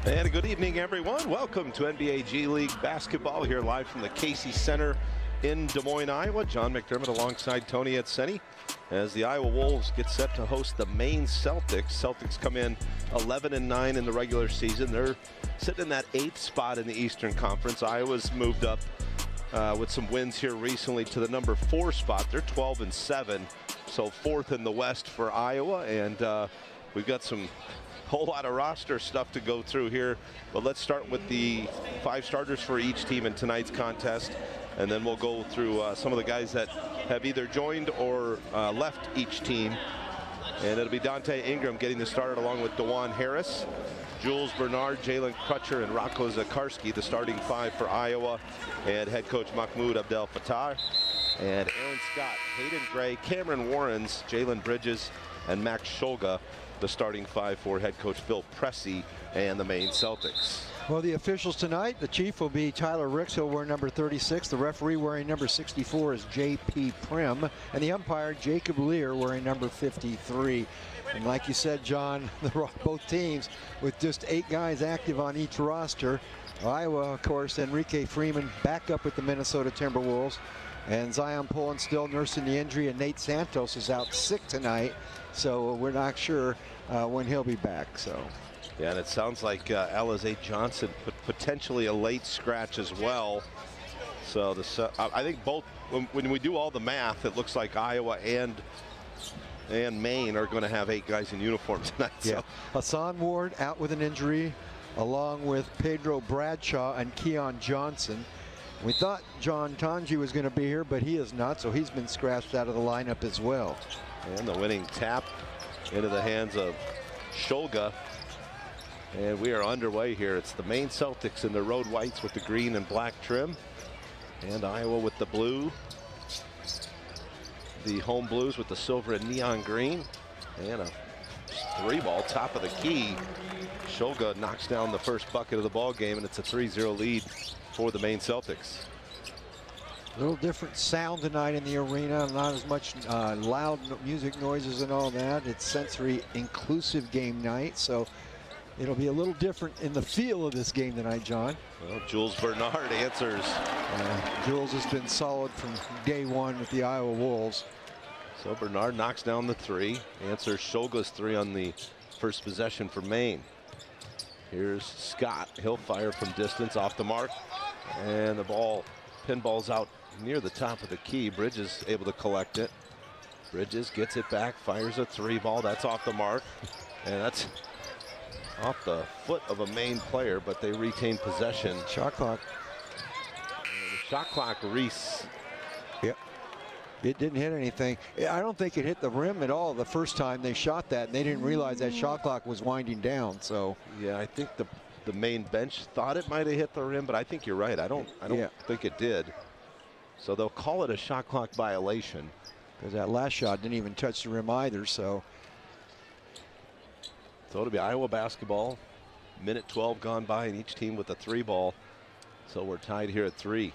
And a good evening, everyone. Welcome to NBA G League basketball here live from the Casey Center in Des Moines, Iowa. John McDermott alongside Tony Edseni as the Iowa Wolves get set to host the Maine Celtics. Celtics come in 11-9 in the regular season. They're sitting in that 8th spot in the Eastern Conference. Iowa's moved up with some wins here recently to the number 4 spot. They're 12-7, so 4th in the West for Iowa. And we've got some whole lot of roster stuff to go through here, but let's start with the 5 starters for each team in tonight's contest, and then we'll go through some of the guys that have either joined or left each team. And it'll be Dante Ingram getting the start along with DeJuan Harris, Jules Bernard, Jalen Crutcher, and Rocco Zakarski, the starting 5 for Iowa, and head coach Mahmoud Abdel Fattah, and Aaron Scott, Hayden Gray, Cameron Warrens, Jalen Bridges, and Max Shulga, the starting 5 for head coach Phil Pressey and the Maine Celtics. Well, the officials tonight, the chief will be Tyler Ricks. He'll wear number 36. The referee wearing number 64 is J.P. Prim. And the umpire, Jacob Lear, wearing number 53. And like you said, John, both teams with just 8 guys active on each roster. Iowa, of course, Enrique Freeman back up with the Minnesota Timberwolves. And Zion Pullen still nursing the injury, and Nate Santos is out sick tonight. So we're not sure when he'll be back. So, yeah, and it sounds like Alize Johnson potentially a late scratch as well. So I think both, when we do all the math, it looks like Iowa and Maine are going to have 8 guys in uniform tonight. Yeah, so. Hassan Ward out with an injury, along with Pedro Bradshaw and Keon Johnson. We thought John Tanji was going to be here, but he is not, so he's been scratched out of the lineup as well. And the winning tap into the hands of Shulga. And we are underway here. It's the Maine Celtics in the road whites with the green and black trim. And Iowa with the blue. The home blues with the silver and neon green. And a 3-ball top of the key. Shulga knocks down the first bucket of the ball game, and it's a 3-0 lead for the Maine Celtics. A little different sound tonight in the arena, not as much loud music noises and all that. It's sensory inclusive game night, so it'll be a little different in the feel of this game tonight, John. Well, Jules Bernard answers. Jules has been solid from day one with the Iowa Wolves. So Bernard knocks down the 3, answers Shulga's 3 on the first possession for Maine. Here's Scott. He'll fire from distance off the mark, and the ball pinballs out near the top of the key. Bridges able to collect it. Bridges gets it back, fires a 3-ball. That's off the mark, and that's off the foot of a Maine player, but they retain possession. Shot clock. The shot clock, Reese. Yep. It didn't hit anything. I don't think it hit the rim at all the first time they shot that, and they didn't realize that shot clock was winding down. So yeah, I think the Maine bench thought it might have hit the rim, but I think you're right. I don't think it did. So they'll call it a shot clock violation. Because that last shot didn't even touch the rim either. So it'll be Iowa basketball. Minute 12 gone by, and each team with a 3-ball. So we're tied here at 3.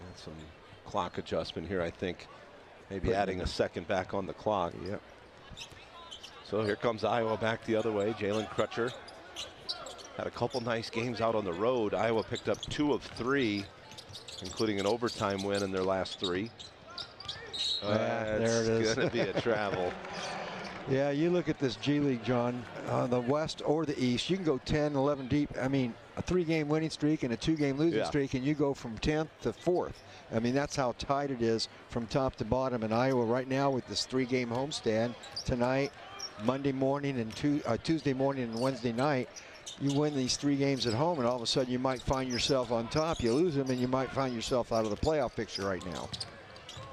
And some clock adjustment here, I think. Maybe adding a second back on the clock. Yep. So here comes Iowa back the other way. Jalen Crutcher had a couple nice games out on the road. Iowa picked up 2 of 3, including an overtime win in their last 3. There it is. It's going to be a travel. Yeah, you look at this G League, John, the West or the East, you can go 10, 11 deep. I mean, a 3-game winning streak and a 2-game losing streak, and you go from 10th to 4th. I mean, that's how tight it is from top to bottom. And Iowa right now with this 3-game homestand tonight, Monday morning, and Tuesday morning and Wednesday night. You win these 3 games at home, and all of a sudden you might find yourself on top. You lose them, and you might find yourself out of the playoff picture right now.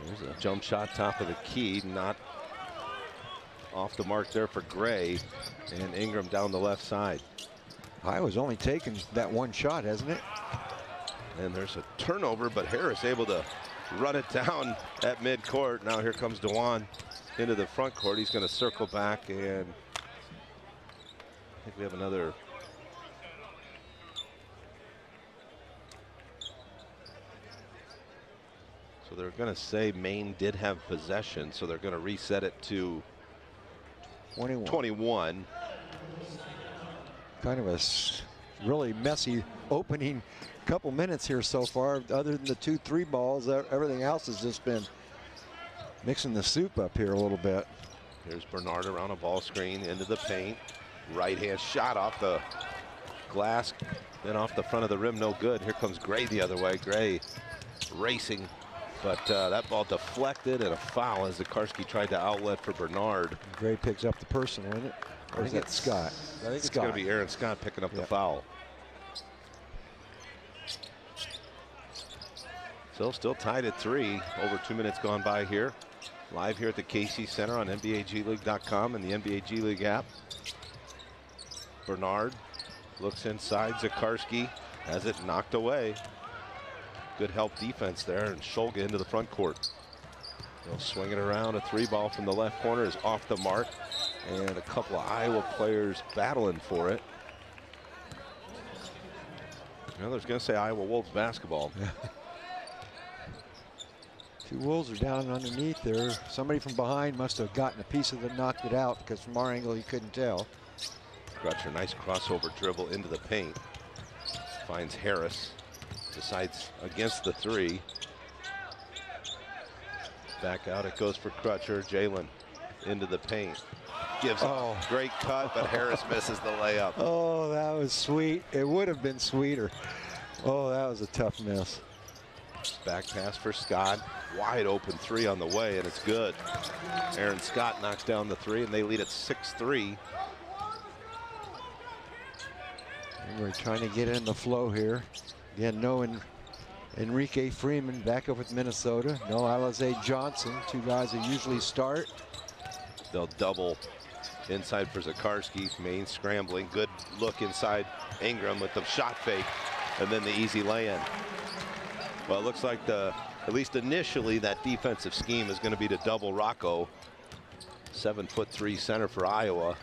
There's a jump shot top of the key, not off the mark there for Gray, and Ingram down the left side. Iowa's only taken that 1 shot, hasn't it? And there's a turnover, but Harris able to run it down at midcourt. Now here comes DeJuan into the front court. He's going to circle back, and I think we have another. So they're going to say Maine did have possession, so they're going to reset it to 21. Kind of a really messy opening couple minutes here so far. Other than the 2-3 balls, everything else has just been mixing the soup up here a little bit. Here's Bernard around a ball screen into the paint. Right hand shot off the glass, then off the front of the rim, no good. Here comes Gray the other way. Gray racing, but that ball deflected and a foul as Zakarski tried to outlet for Bernard. Gray picks up the personal, isn't it? Or is that Scott? I think it's going to be Aaron Scott picking up the foul. So still tied at 3. Over 2 minutes gone by here. Live here at the Casey Center on NBAGleague.com and the NBA G League app. Bernard looks inside. Zakarski has it knocked away. Good help defense there, and Shulga into the front court. They'll swing it around. A 3 ball from the left corner is off the mark, and a couple of Iowa players battling for it. Well, there's going to say Iowa Wolves basketball. Two Wolves are down underneath there. Somebody from behind must have gotten a piece of it, knocked it out, because from our angle you couldn't tell. Crutcher, nice crossover dribble into the paint. Finds Harris. Decides against the 3. Back out it goes for Crutcher. Jalen into the paint. Gives a great cut, but Harris misses the layup. Oh, that was sweet. It would have been sweeter. Oh, that was a tough miss. Back pass for Scott. Wide open 3 on the way, and it's good. Aaron Scott knocks down the 3, and they lead at 6-3. And we're trying to get in the flow here. Again, no Enrique Freeman back up with Minnesota. No Alize Johnson, 2 guys that usually start. They'll double inside for Zakarski. Maine scrambling. Good look inside Ingram with the shot fake, and then the easy lay-in. Well, it looks like at least initially, that defensive scheme is going to be to double Rocco. 7'3" center for Iowa.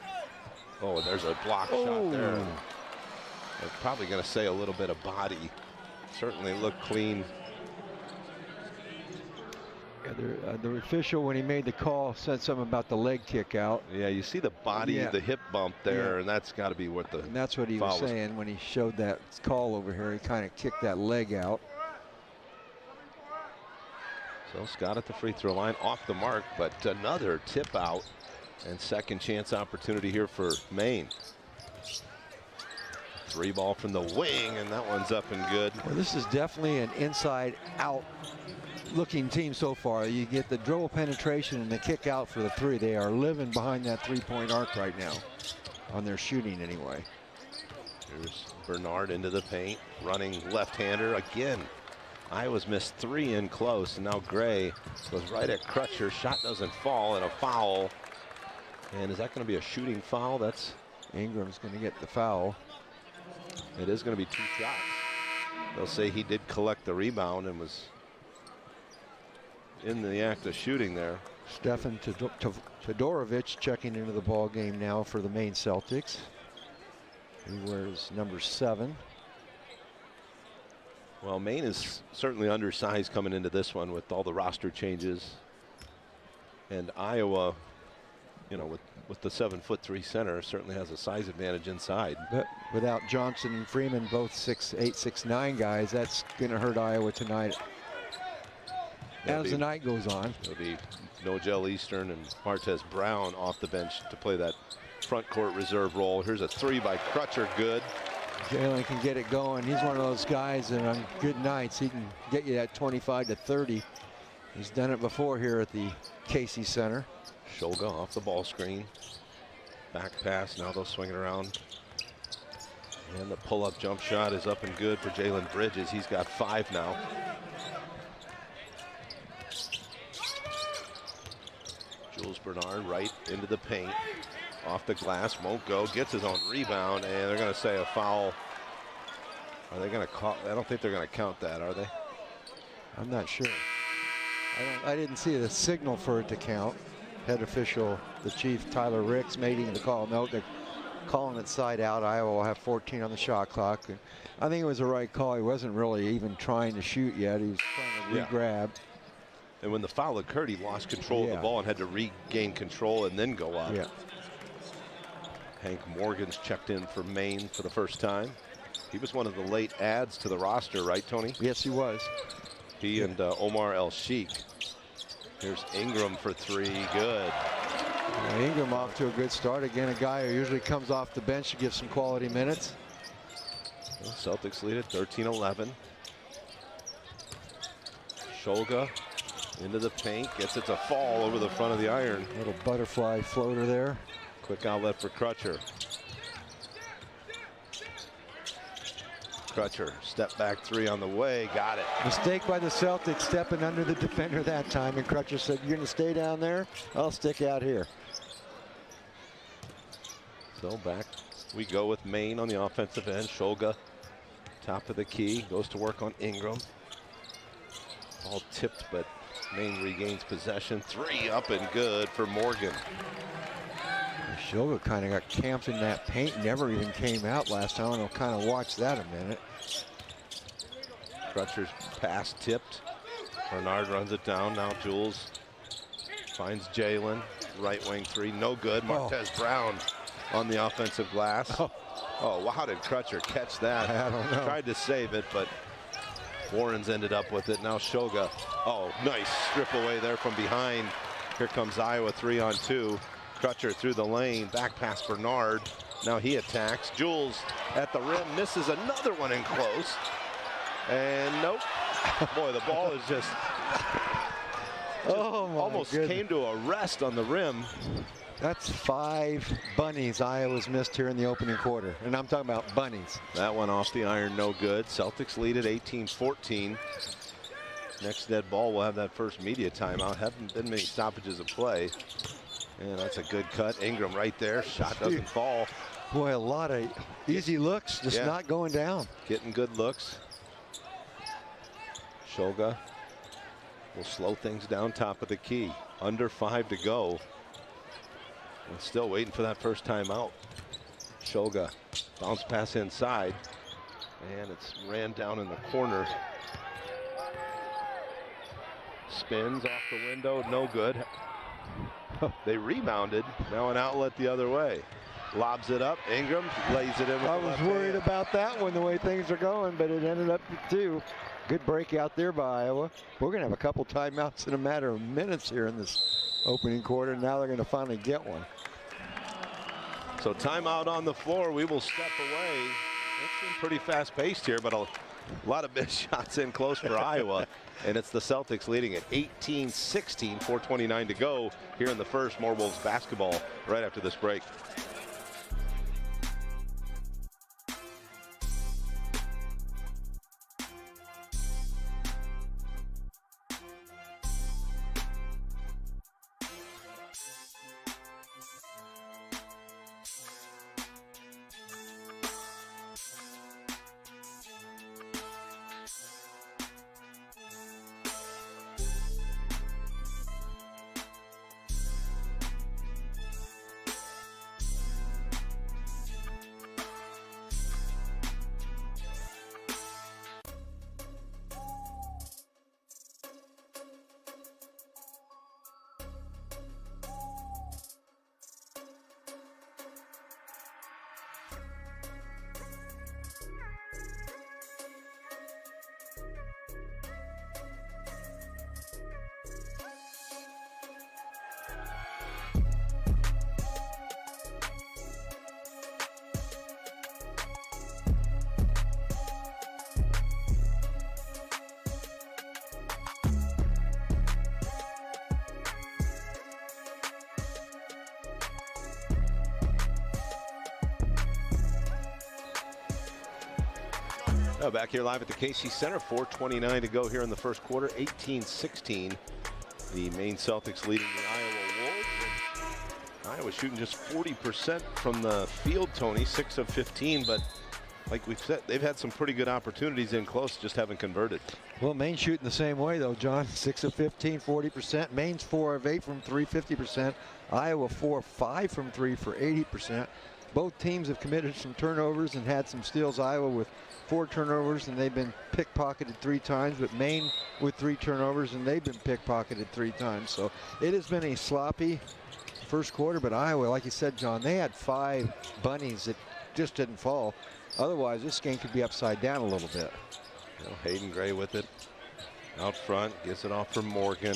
Oh, and there's a block shot there. They're probably going to say a little bit of body. Certainly looked clean. Yeah, the official, when he made the call, said something about the leg kick out. Yeah, you see the body, the hip bump there, and that's got to be what the And that's what he was saying when he showed that call over here. He kind of kicked that leg out. So Scott at the free throw line, off the mark, but another tip out and second chance opportunity here for Maine. 3 ball from the wing, and that one's up and good. Well, this is definitely an inside out looking team so far. You get the dribble penetration and the kick out for the 3. They are living behind that 3-point arc right now on their shooting anyway. Here's Bernard into the paint, running left-hander again. Iowa's missed 3 in close, and now Gray goes right at Crutcher. Shot doesn't fall, and a foul. And is that going to be a shooting foul? That's Ingram's going to get the foul. It is going to be 2 shots. They'll say he did collect the rebound and was in the act of shooting there. Stefan Todorovic checking into the ball game now for the Maine Celtics. He wears number 7. Well, Maine is certainly undersized coming into this one with all the roster changes. And Iowa, you know, with the 7'3" center, certainly has a size advantage inside. But without Johnson and Freeman, both 6'8", 6'9" guys, that's going to hurt Iowa tonight. As the night goes on. It'll be Nogel Eastern and Martez Brown off the bench to play that front court reserve role. Here's a 3 by Crutcher, good. Jalen can get it going. He's one of those guys that on good nights, he can get you that 25 to 30. He's done it before here at the Casey Center. Shulga off the ball screen. Back pass, now they'll swing it around. And the pull-up jump shot is up and good for Jalen Bridges. He's got 5 now. Jules Bernard right into the paint. Off the glass, won't go, gets his own rebound, and they're going to say a foul. Are they going to call? I don't think they're going to count that, are they? I'm not sure. I didn't see the signal for it to count. Head official, the chief, Tyler Ricks, making the call. No, they're calling it side out. Iowa will have 14 on the shot clock. And I think it was the right call. He wasn't really even trying to shoot yet. He was trying to re-grab. And when the foul occurred, he lost control of the ball and had to regain control and then go up. Yeah. Hank Morgan's checked in for Maine for the first time. He was one of the late adds to the roster, right, Tony? Yes, he was. He and Omar El Sheikh. Here's Ingram for three. Good. Ingram off to a good start. Again, a guy who usually comes off the bench to get some quality minutes. Well, Celtics lead at 13-11. Shoga into the paint. Gets it to fall over the front of the iron. Little butterfly floater there. Quick outlet for Crutcher. Crutcher, step back three on the way, got it. Mistake by the Celtics stepping under the defender that time, and Crutcher said, "You're going to stay down there? I'll stick out here." So back we go with Maine on the offensive end. Shoga, top of the key, goes to work on Ingram. All tipped, but Maine regains possession. Three up and good for Morgan. Shoga kind of got camped in that paint, never even came out last time. I'll kind of watch that a minute. Crutcher's pass tipped. Bernard runs it down. Now Jules finds Jalen. Right wing three, no good. Martez Brown on the offensive glass. Oh, how did Crutcher catch that? I don't know. Tried to save it, but Warren's ended up with it. Now Shoga. Oh, nice strip away there from behind. Here comes Iowa 3-on-2. Crutcher through the lane, back past Bernard. Now he attacks. Jules at the rim, misses another one in close. And nope. Boy, the ball is just almost came to a rest on the rim. That's 5 bunnies Iowa's missed here in the opening quarter. And I'm talking about bunnies. That one off the iron, no good. Celtics lead at 18-14. Next dead ball, we'll have that first media timeout. Haven't been many stoppages of play. And that's a good cut. Ingram right there. Shot doesn't fall. Boy, a lot of easy looks, just not going down. Getting good looks. Shoga will slow things down top of the key. Under 5 to go. And still waiting for that first timeout. Shoga bounce pass inside. And it's ran down in the corner. Spins off the window, no good. They rebounded. Now an outlet the other way. Lobs it up. Ingram lays it in with I was worried about that one, the way things are going, but it ended up with 2. Good break out there by Iowa. We're going to have a couple timeouts in a matter of minutes here in this opening quarter. Now they're going to finally get one. So timeout on the floor. We will step away. It's been pretty fast paced here, but a lot of missed shots in close for Iowa. And it's the Celtics leading at 18-16, 4:29 to go here in the first. More Wolves basketball right after this break. Back here live at the KC Center, 4:29 to go here in the first quarter, 18-16. The Maine Celtics leading the Iowa Wolves. And Iowa shooting just 40% from the field, Tony, 6 of 15, but like we've said, they've had some pretty good opportunities in close, just haven't converted. Well, Maine shooting the same way though, John. 6 of 15, 40%. Maine's 4 of 8 from 3, 50%. Iowa 4 of 5 from 3 for 80%. Both teams have committed some turnovers and had some steals. Iowa with 4 turnovers, and they've been pickpocketed 3 times, but Maine with 3 turnovers, and they've been pickpocketed 3 times. So it has been a sloppy first quarter, but Iowa, like you said, John, they had 5 bunnies that just didn't fall. Otherwise, this game could be upside down a little bit. You know, Hayden Gray with it out front, gets it off for Morgan.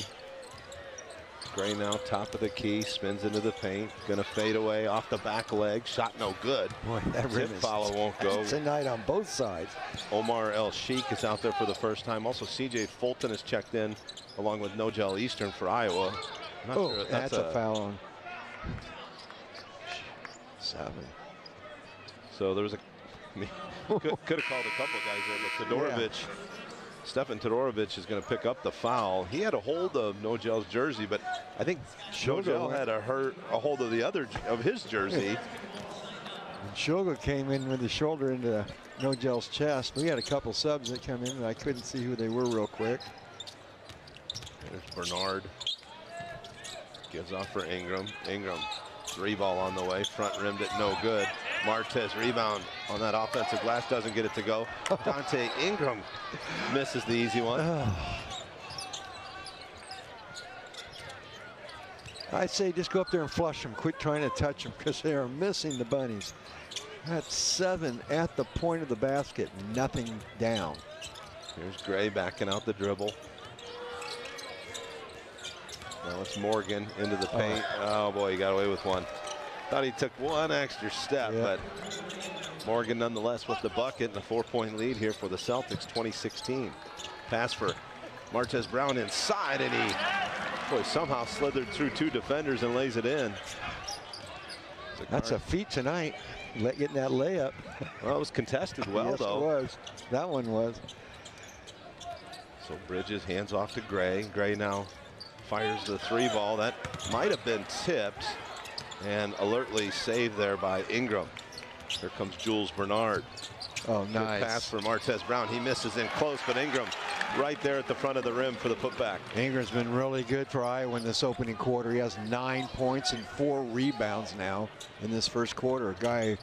Gray now top of the key, spins into the paint, gonna fade away off the back leg, shot no good. Boy, that Tip follow won't go. Tonight on both sides. Omar El Sheikh is out there for the first time. Also, CJ Fulton is checked in along with Nogel Eastern for Iowa. Oh, sure that's a foul on 7. So there was a could have called a couple guys there, but Todorovic. Yeah. Stefan Todorovic is going to pick up the foul. He had a hold of Nogel's jersey, but I think Nogel had a hold of the other of his jersey. And Shulga came in with the shoulder into Nogel's chest. We had a couple subs that come in, and I couldn't see who they were real quick. There's Bernard. Gives off for Ingram. Ingram, 3-ball on the way. Front rimmed it, no good. Martez rebound on that offensive glass, doesn't get it to go. Dante Ingram misses the easy one. I say just go up there and flush them. Quit trying to touch them because they are missing the bunnies. That's 7 at the point of the basket, nothing down. Here's Gray backing out the dribble. Now it's Morgan into the paint. Oh boy, he got away with one. Thought he took one extra step, but Morgan nonetheless with the bucket and a 4-point lead here for the Celtics, 2016. Pass for Martez Brown inside, and he somehow slithered through 2 defenders and lays it in. That's a feat tonight, getting that layup. Well, it was contested well, yes, though. It was. That one was. So Bridges hands off to Gray. Gray now fires the 3-ball. That might have been tipped. And alertly saved there by Ingram. Here comes Jules Bernard. Oh, nice. Good pass for Martez Brown. He misses in close, but Ingram right there at the front of the rim for the putback. Ingram's been really good for Iowa in this opening quarter. He has 9 points and 4 rebounds now in this first quarter. A guy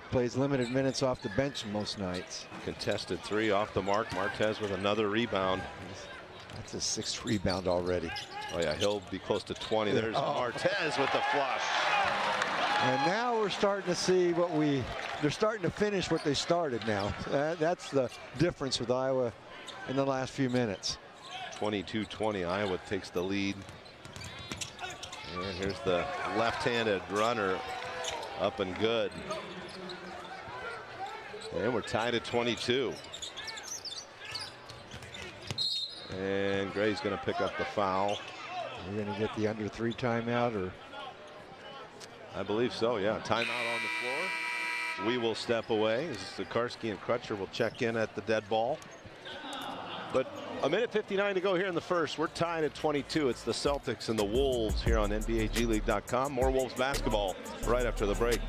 plays limited minutes off the bench most nights. Contested 3 off the mark. Martez with another rebound. That's his 6th rebound already. Oh yeah, he'll be close to 20. There's Martez with the flush. And now we're starting to see they're starting to finish what they started now. That's the difference with Iowa in the last few minutes. 22-20, Iowa takes the lead. And here's the left-handed runner up and good. And we're tied at 22. And Gray's going to pick up the foul. We're going to get the under 3 timeout, or? I believe so, yeah. Timeout on the floor. We will step away. Zakarsky and Crutcher will check in at the dead ball. But a minute 59 to go here in the first. We're tied at 22. It's the Celtics and the Wolves here on NBAGleague.com. More Wolves basketball right after the break.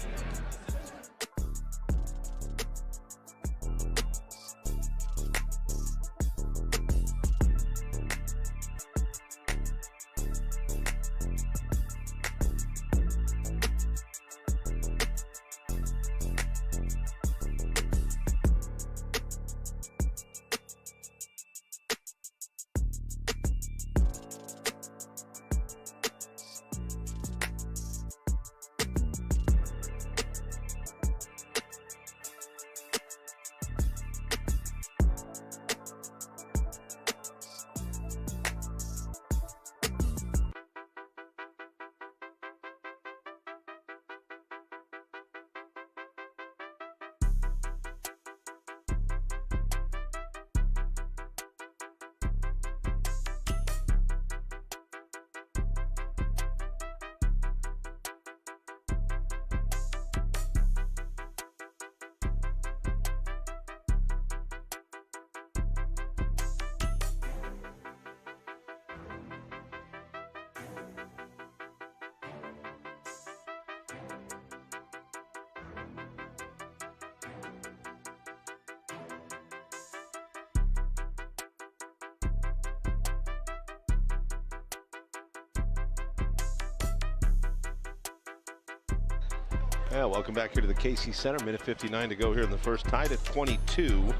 Yeah, welcome back here to the KC Center. Minute 59 to go here in the first. Tied at 22.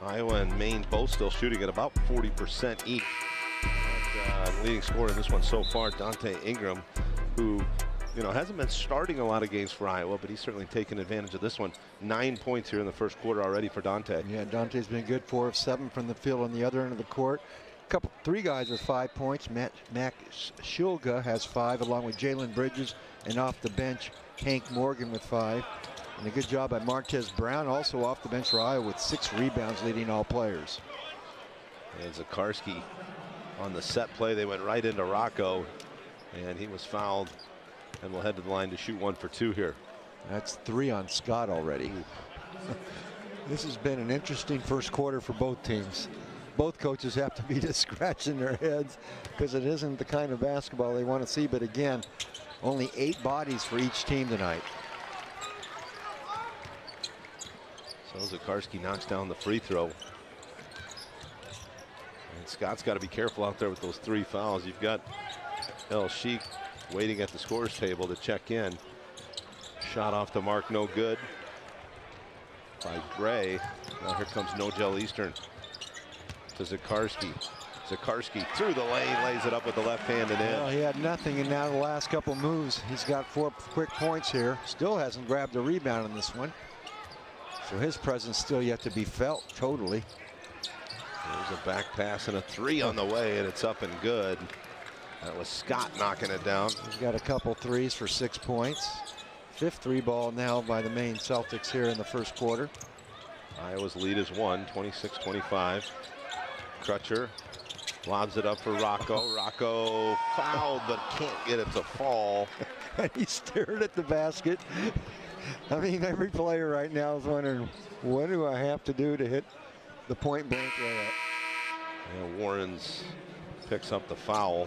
Iowa and Maine both still shooting at about 40% each. But, leading scorer in this one so far, Dante Ingram, who, you know, hasn't been starting a lot of games for Iowa, but he's certainly taken advantage of this one. 9 points here in the first quarter already for Dante. Yeah, Dante's been good, 4 of 7 from the field on the other end of the court. Three guys with 5 points. Max Shulga has 5, along with Jalen Bridges, and off the bench, Hank Morgan with 5. And a good job by Martez Brown, also off the bench for Iowa with 6 rebounds, leading all players. And Zakarski on the set play. They went right into Rocco, and he was fouled and will head to the line to shoot 1 for 2 here. That's 3 on Scott already. This has been an interesting first quarter for both teams. Both coaches have to be just scratching their heads because it isn't the kind of basketball they want to see. But again, only 8 bodies for each team tonight. So Zakarski knocks down the free throw. And Scott's got to be careful out there with those 3 fouls. You've got El Sheik waiting at the scorer's table to check in. Shot off the mark, no good by Gray. Now here comes Nogel Eastern to Zakarski. Zakarski through the lane, lays it up with the left hand and in. Well, he had nothing, and now the last couple moves, he's got 4 quick points here. Still hasn't grabbed a rebound in this one. So his presence still yet to be felt totally. There's a back pass and a 3 on the way, and it's up and good. That was Scott knocking it down. He's got a couple 3s for 6 points. 5th 3-ball now by the Maine Celtics here in the first quarter. Iowa's lead is 1, 26-25. Crutcher lobs it up for Rocco. Rocco fouled, but can't get it to fall. And he stared at the basket. I mean, every player right now is wondering, what do I have to do to hit the point blank layup? And Warrens picks up the foul.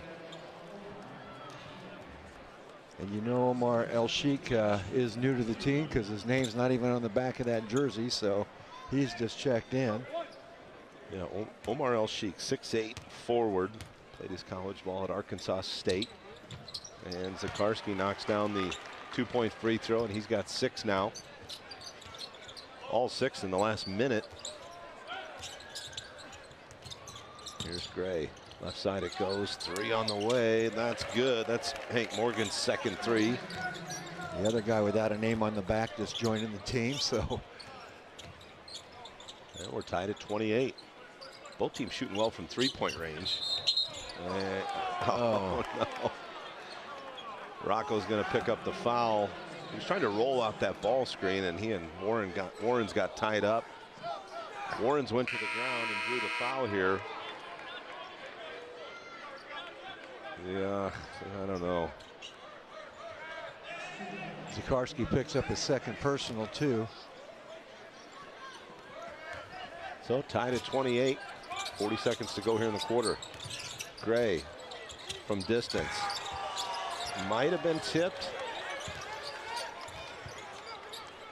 And you know Omar El Sheik is new to the team because his name's not even on the back of that jersey, so he's just checked in. Yeah, Omar El Sheik, 6'8", forward. Played his college ball at Arkansas State. And Zakarski knocks down the 2-point free throw, and he's got 6 now. All 6 in the last minute. Here's Gray. Left side it goes. 3 on the way. That's good. That's Hank Morgan's second 3. The other guy without a name on the back just joining the team, so. And we're tied at 28. Both teams shooting well from 3-point range. And, oh no. Rocco's going to pick up the foul. He was trying to roll out that ball screen, and he and Warrens got tied up. Warrens went to the ground and drew the foul here. Yeah, I don't know. Zakarski picks up his second personal too. So tied at 28. 40 seconds to go here in the quarter. Gray from distance. Might have been tipped.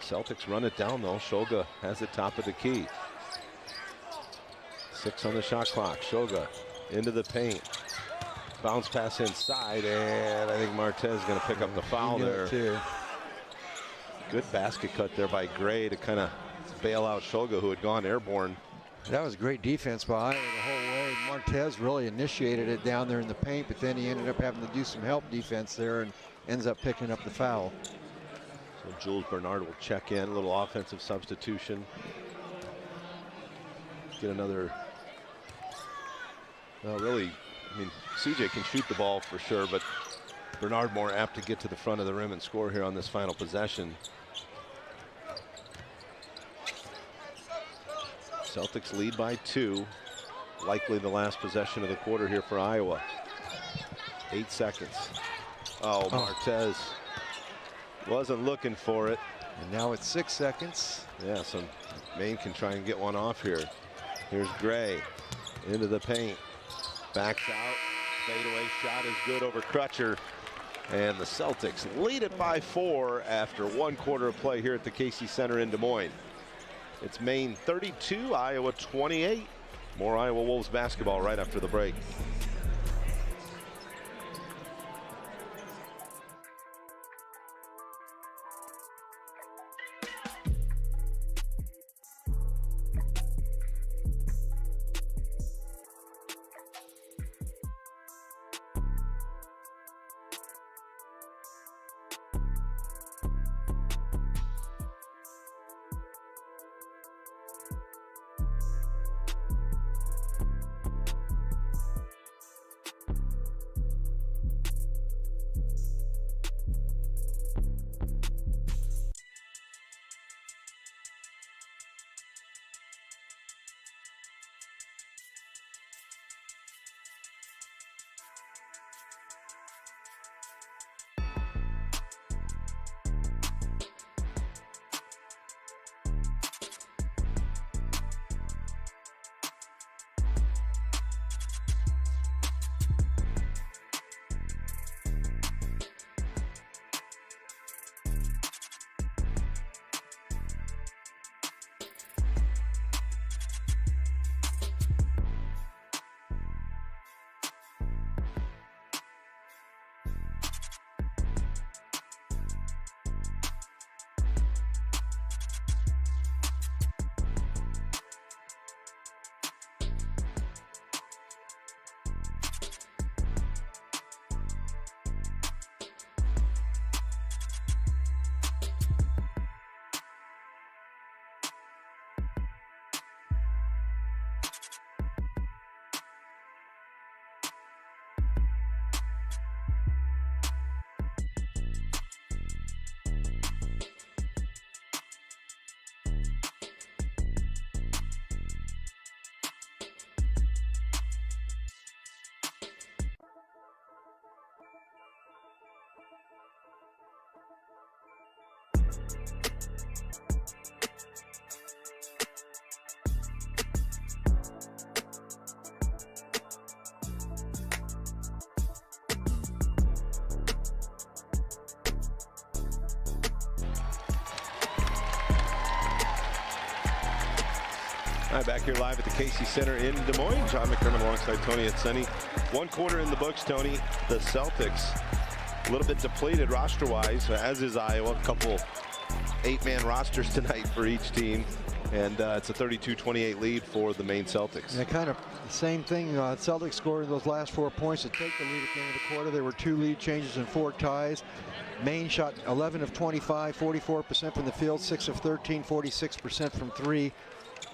Celtics run it down though. Shoga has it top of the key. 6 on the shot clock. Shoga into the paint. Bounce pass inside, and I think Martez is going to pick up the foul there. Too. Good basket cut there by Gray to kind of bail out Shoga, who had gone airborne. That was great defense by Iowa the whole way. Martez really initiated it down there in the paint, but then he ended up having to do some help defense there and ends up picking up the foul. So Jules Bernard will check in, a little offensive substitution. Get another, well, really, I mean, CJ can shoot the ball for sure, but Bernard more apt to get to the front of the rim and score here on this final possession. Celtics lead by 2. Likely the last possession of the quarter here for Iowa. 8 seconds. Oh, Martez wasn't looking for it. And now it's 6 seconds. Yeah, so Maine can try and get one off here. Here's Gray into the paint. Backs out. Fadeaway shot is good over Crutcher. And the Celtics lead it by 4 after 1 quarter of play here at the Casey Center in Des Moines. It's Maine 32, Iowa 28. More Iowa Wolves basketball right after the break. All right, back here live at the Casey Center in Des Moines. John McDermott alongside Tony at Senny. One quarter in the books, Tony. The Celtics a little bit depleted roster-wise, as is Iowa. A couple 8-man rosters tonight for each team. And it's a 32-28 lead for the Maine Celtics. Yeah, kind of the same thing. Celtics scored those last 4 points to take the lead at the end of the quarter. There were 2 lead changes and 4 ties. Maine shot 11 of 25, 44% from the field, 6 of 13, 46% from 3.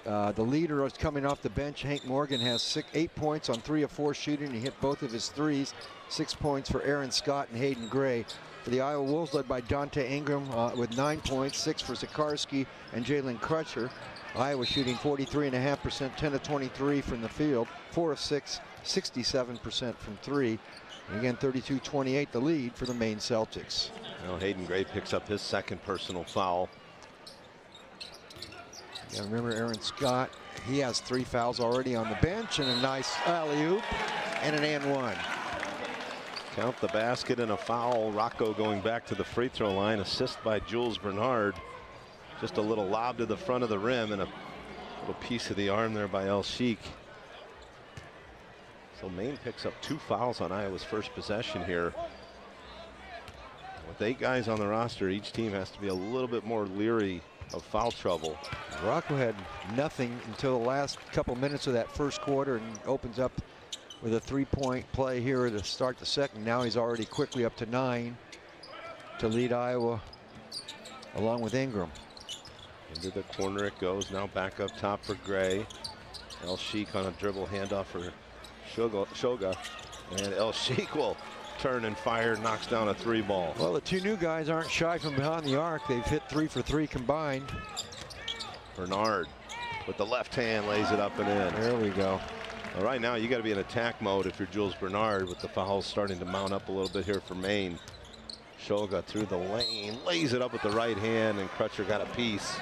The leader is coming off the bench. Hank Morgan has 8 points on 3 of 4 shooting. He hit both of his threes. 6 points for Aaron Scott and Hayden Gray. For the Iowa Wolves, led by Dante Ingram with 9 points, 6 for Sikorsky and Jalen Crutcher. Iowa shooting 43.5%, 10 of 23 from the field, 4 of 6, 67% from 3. And again, 32-28 the lead for the Maine Celtics. Well, Hayden Gray picks up his second personal foul. Yeah, remember Aaron Scott, he has 3 fouls already on the bench, and a nice alley-oop and an and one. Count the basket and a foul. Rocco going back to the free throw line. Assist by Jules Bernard. Just a little lob to the front of the rim and a little piece of the arm there by El Sheik. So Maine picks up 2 fouls on Iowa's first possession here. With 8 guys on the roster, each team has to be a little bit more leery of foul trouble. Rocco had nothing until the last couple minutes of that first quarter and opens up with a 3-point play here to start the second. Now he's already quickly up to 9 to lead Iowa along with Ingram. Into the corner it goes. Now back up top for Gray. El Sheik on a dribble handoff for Shoga. And El Sheik will turn and fire, knocks down a 3 ball. Well, the 2 new guys aren't shy from behind the arc. They've hit 3 for 3 combined. Bernard with the left hand lays it up and in. There we go. Well, right now you got to be in attack mode if you're Jules Bernard, with the fouls starting to mount up a little bit here for Maine. Shoga through the lane, lays it up with the right hand, and Crutcher got a piece.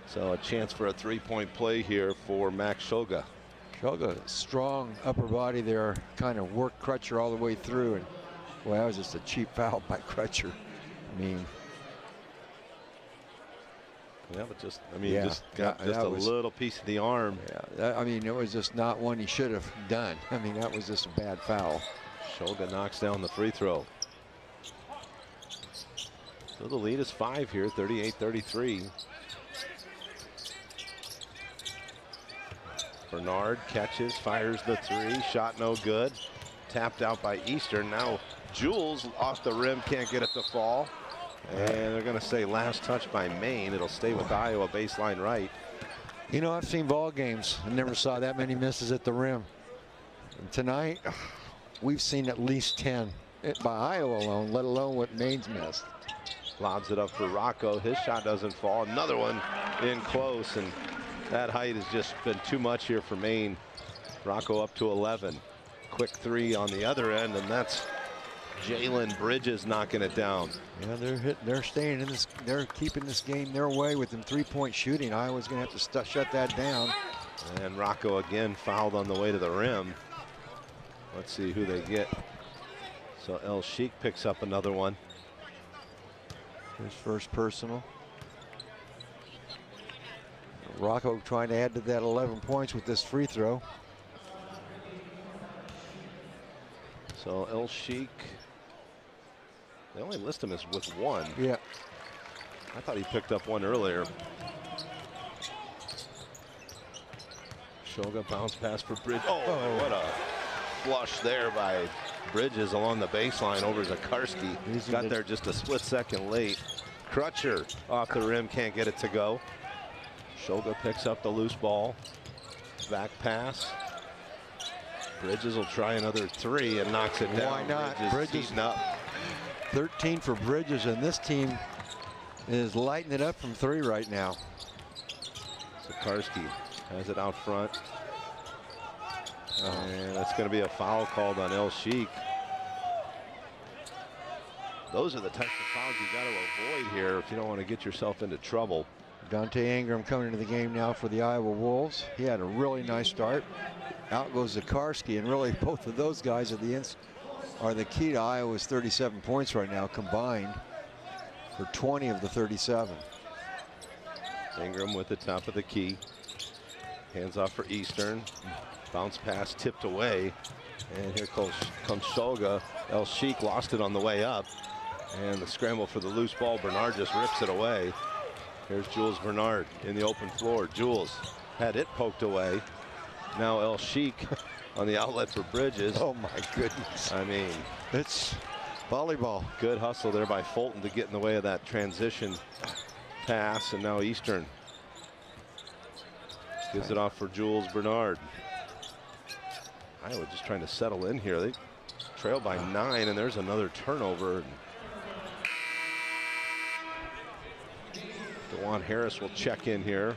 So a chance for a 3-point play here for Max Shoga. Shoga, strong upper body there, kind of worked Crutcher all the way through, and boy, that was just a cheap foul by Crutcher. I mean, yeah, but just got just a little piece of the arm. Yeah, I mean, it was just not one he should have done. I mean, that was just a bad foul. Shoga knocks down the free throw. So the lead is 5 here, 38-33. Bernard catches, fires the 3, shot no good. Tapped out by Eastern. Now Jules off the rim, can't get it to fall. And they're going to say last touch by Maine. It'll stay with Iowa baseline right. You know, I've seen ball games. I never saw that many misses at the rim. And tonight, we've seen at least 10 by Iowa alone, let alone what Maine's missed. Lobs it up for Rocco. His shot doesn't fall. Another one in close, and that height has just been too much here for Maine. Rocco up to 11. Quick 3 on the other end, and that's Jalen Bridges knocking it down. Yeah, they're staying in this. They're keeping this game their way with them 3-point shooting. Iowa's going to have to shut that down. And Rocco again fouled on the way to the rim. Let's see who they get. So El Sheik picks up another one. His first personal. Rocco trying to add to that 11 points with this free throw. So El Sheik, they only list him as with 1. Yeah. I thought he picked up 1 earlier. Shoga bounce pass for Bridges. Oh, what a flush there by Bridges along the baseline over Zikarsky. Got there just a split second late. Crutcher off the rim, can't get it to go. Shoga picks up the loose ball. Back pass. Bridges will try another 3 and knocks it down. Why not? Bridges up. 13 for Bridges, and this team is lighting it up from 3 right now. Zikarsky has it out front. And that's going to be a foul called on El Sheik. Those are the types of fouls you got to avoid here if you don't want to get yourself into trouble. Dante Ingram coming into the game now for the Iowa Wolves. He had a really nice start. Out goes Zakarski, and really both of those guys are the key to Iowa's 37 points right now combined for 20 of the 37. Ingram with the top of the key. Hands off for Eastern. Bounce pass tipped away. And here comes Shulga. El Sheik lost it on the way up. And the scramble for the loose ball. Bernard just rips it away. Here's Jules Bernard in the open floor. Jules had it poked away. Now El Sheik on the outlet for Bridges. Oh my goodness. I mean, it's volleyball. Good hustle there by Fulton to get in the way of that transition pass. And now Eastern gives it off for Jules Bernard. Iowa just trying to settle in here. They trail by 9, and there's another turnover. DeJuan Harris will check in here.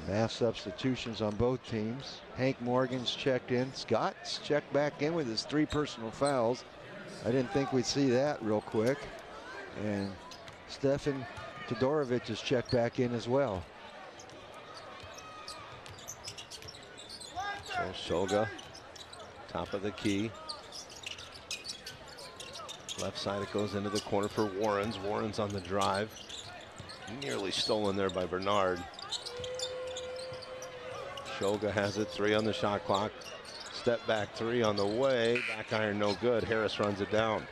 Mass substitutions on both teams. Hank Morgan's checked in. Scott's checked back in with his 3 personal fouls. I didn't think we'd see that real quick. And Stefan Todorovic is checked back in as well. So Shulga, top of the key. Left side, it goes into the corner for Warrens. Warrens on the drive. Nearly stolen there by Bernard. Shulga has it, 3 on the shot clock. Step back 3 on the way. Back iron no good. Harris runs it down.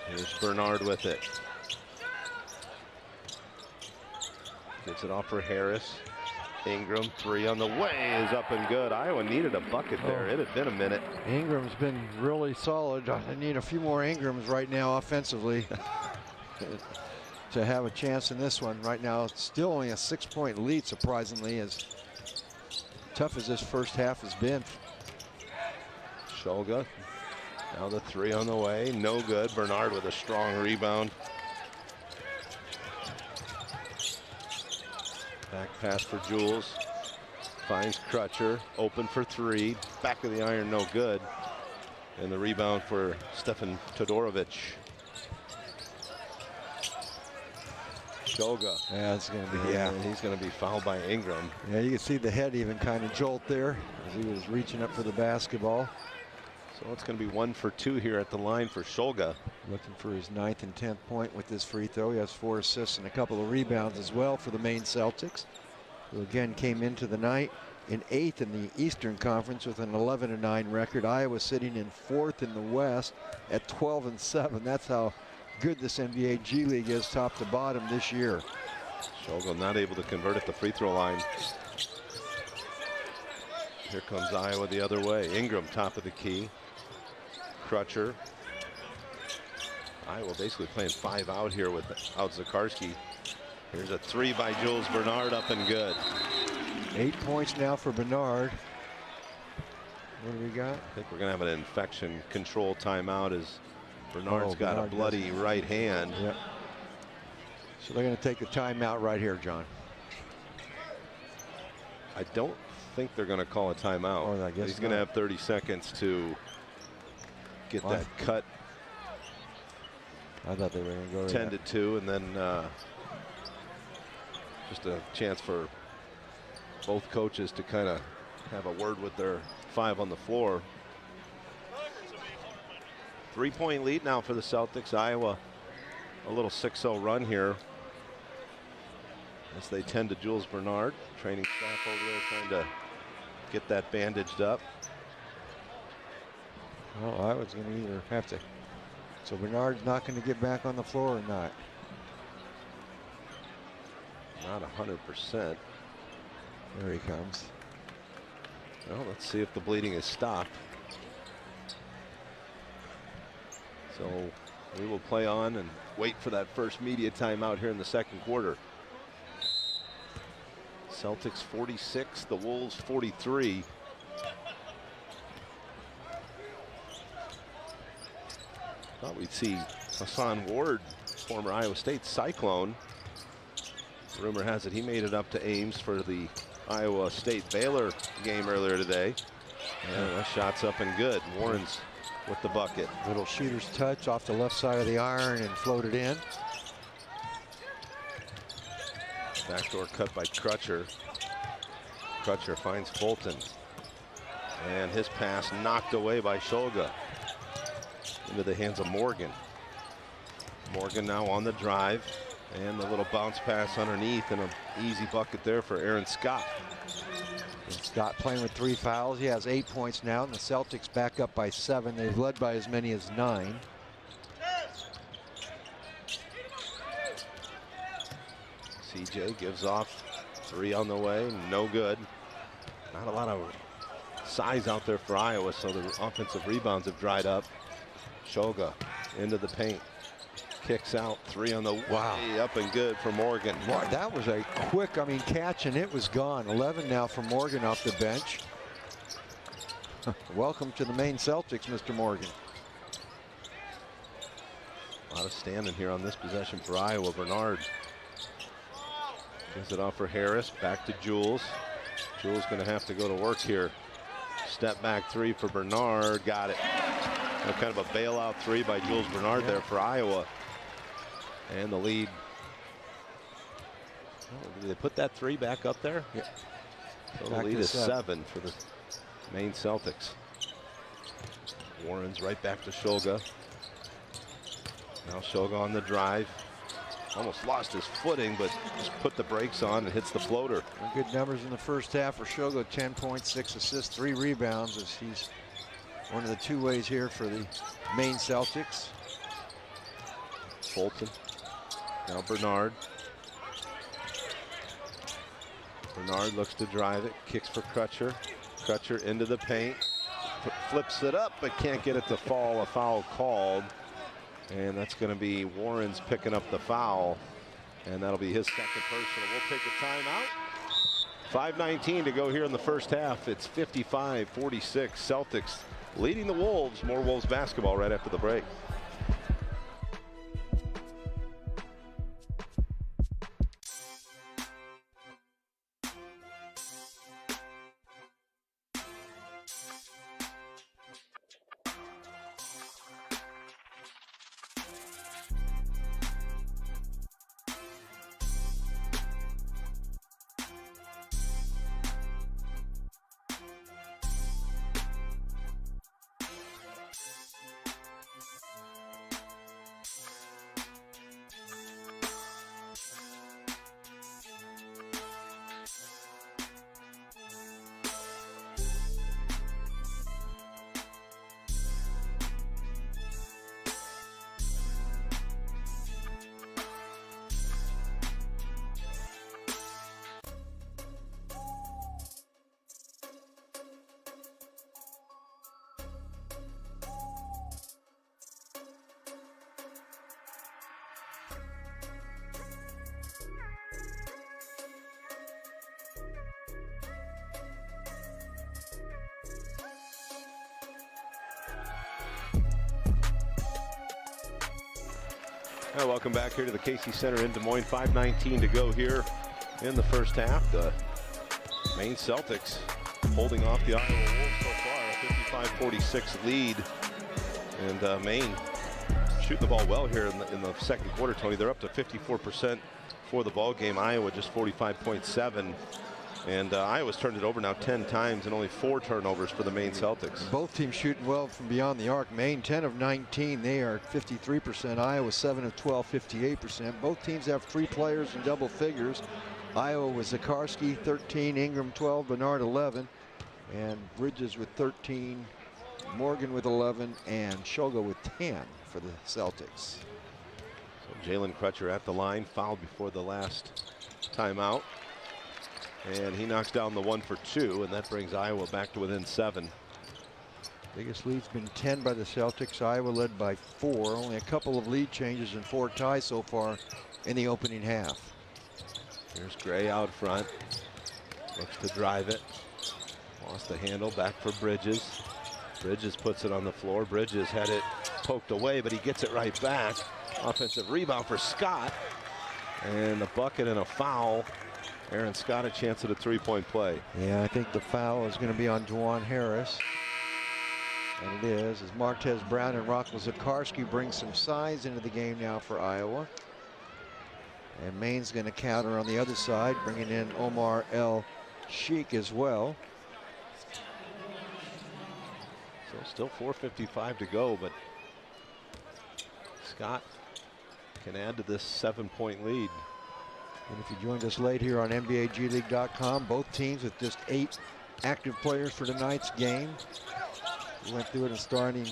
Here's Bernard with it. Gives it off for Harris. Ingram, 3 on the way, is up and good. Iowa needed a bucket there. It had been a minute. Ingram's been really solid. I need a few more Ingrams right now offensively to have a chance in this one. Right now, it's still only a 6-point lead, surprisingly, as tough as this first half has been. Shulga, now the 3 on the way, no good. Bernard with a strong rebound. Back pass for Jules. Finds Crutcher, open for 3. Back of the iron, no good. And the rebound for Stefan Todorovic. Shulga. Yeah, it's going to be. He's going to be fouled by Ingram. Yeah, you can see the head even kind of jolt there as he was reaching up for the basketball. So it's going to be 1 for 2 here at the line for Shulga. Looking for his 9th and 10th point with this free throw. He has 4 assists and a couple of rebounds as well for the Maine Celtics, who again came into the night in 8th in the Eastern Conference with an 11-9 record. Iowa sitting in 4th in the West at 12-7. That's how good this NBA G League is top to bottom this year. Shulga not able to convert at the free throw line. Here comes Iowa the other way. Ingram top of the key. Crutcher. Iowa basically playing 5 out here without Zakarski. Here's a 3 by Jules Bernard, up and good. 8 points now for Bernard. What do we got? I think we're going to have an infection control timeout as Bernard's got Bernard a bloody right hand. Yep. So they're going to take the timeout right here, John. I don't think they're going to call a timeout. Oh, I guess he's going to have 30 seconds to get that cut. I thought they were going to go 10 to 2, and then just a chance for both coaches to kind of have a word with their 5 on the floor. 3-point lead now for the Celtics. Iowa a little 6-0 run here as they tend to Jules Bernard. Training staff over there trying to get that bandaged up. Well, Iowa's going to either have to. So Bernard's not going to get back on the floor or not? Not 100%. There he comes. Well, let's see if the bleeding is stopped. So we will play on and wait for that first media timeout here in the second quarter. Celtics 46, the Wolves 43. Thought we'd see Hassan Ward, former Iowa State Cyclone. Rumor has it he made it up to Ames for the Iowa State Baylor game earlier today. And that shot's up and good. Warren's with the bucket. Little shooter's touch off the left side of the iron and floated in. Backdoor cut by Crutcher. Crutcher finds Fulton. And his pass knocked away by Shoga. Into the hands of Morgan. Morgan now on the drive. And the little bounce pass underneath and an easy bucket there for Aaron Scott. And Scott playing with 3 fouls. He has 8 points now, and the Celtics back up by 7. They've led by as many as 9. CJ gives off 3 on the way, no good. Not a lot of size out there for Iowa, so the offensive rebounds have dried up. Shoga into the paint. Kicks out, 3 on the way, up and good for Morgan. Wow, that was a quick, catch, and it was gone. 11 now for Morgan off the bench. Welcome to the Maine Celtics, Mr. Morgan. A lot of standing here on this possession for Iowa. Bernard gives it off for Harris, back to Jules. Jules gonna have to go to work here. Step back 3 for Bernard, got it. Kind of a bailout 3 by Jules Bernard there for Iowa. And the lead. Oh, did they put that 3 back up there? Yeah. So the lead is 7 for the Maine Celtics. Warren's right back to Shoga. Now Shoga on the drive. Almost lost his footing, but just put the brakes on and hits the floater. Good numbers in the first half for Shoga. 10 points, 6 assists, 3 rebounds, as he's one of the 2 ways here for the Maine Celtics. Fulton. Now Bernard. Bernard looks to drive it. Kicks for Crutcher. Crutcher into the paint. Flips it up, but can't get it to fall. A foul called. And that's going to be Warren's picking up the foul. And that'll be his second personal. We'll take a timeout. 5:19 to go here in the first half. It's 55-46. Celtics leading the Wolves. More Wolves basketball right after the break. Welcome back here to the Casey Center in Des Moines. 5:19 to go here in the first half. The Maine Celtics holding off the Iowa Wolves so far, a 55-46 lead. And Maine shooting the ball well here in the second quarter, Tony. They're up to 54% for the ball game. Iowa just 45.7. And Iowa's turned it over now 10 times and only 4 turnovers for the Maine Celtics. Both teams shooting well from beyond the arc. Maine 10 of 19. They are 53%. Iowa 7 of 12, 58%. Both teams have 3 players in double figures. Iowa with Zakarski 13, Ingram 12, Bernard 11, and Bridges with 13, Morgan with 11, and Shoga with 10 for the Celtics. So Jalen Crutcher at the line, fouled before the last timeout. And he knocks down the 1 for 2, and that brings Iowa back to within 7. Biggest lead's been 10 by the Celtics. Iowa led by 4. Only a couple of lead changes and 4 ties so far in the opening half. Here's Gray out front. Looks to drive it. Lost the handle, back for Bridges. Bridges puts it on the floor. Bridges had it poked away, but he gets it right back. Offensive rebound for Scott. And the bucket and a foul. Aaron Scott a chance at a 3-point play. Yeah, I think the foul is going to be on Juwan Harris. And it is, as Martez Brown and Rocco Zakarski bring some size into the game now for Iowa. And Maine's going to counter on the other side, bringing in Omar El Sheikh as well. So still 4:55 to go, but Scott can add to this 7-point lead. And if you joined us late here on NBAGleague.com, both teams with just 8 active players for tonight's game. We went through it and starting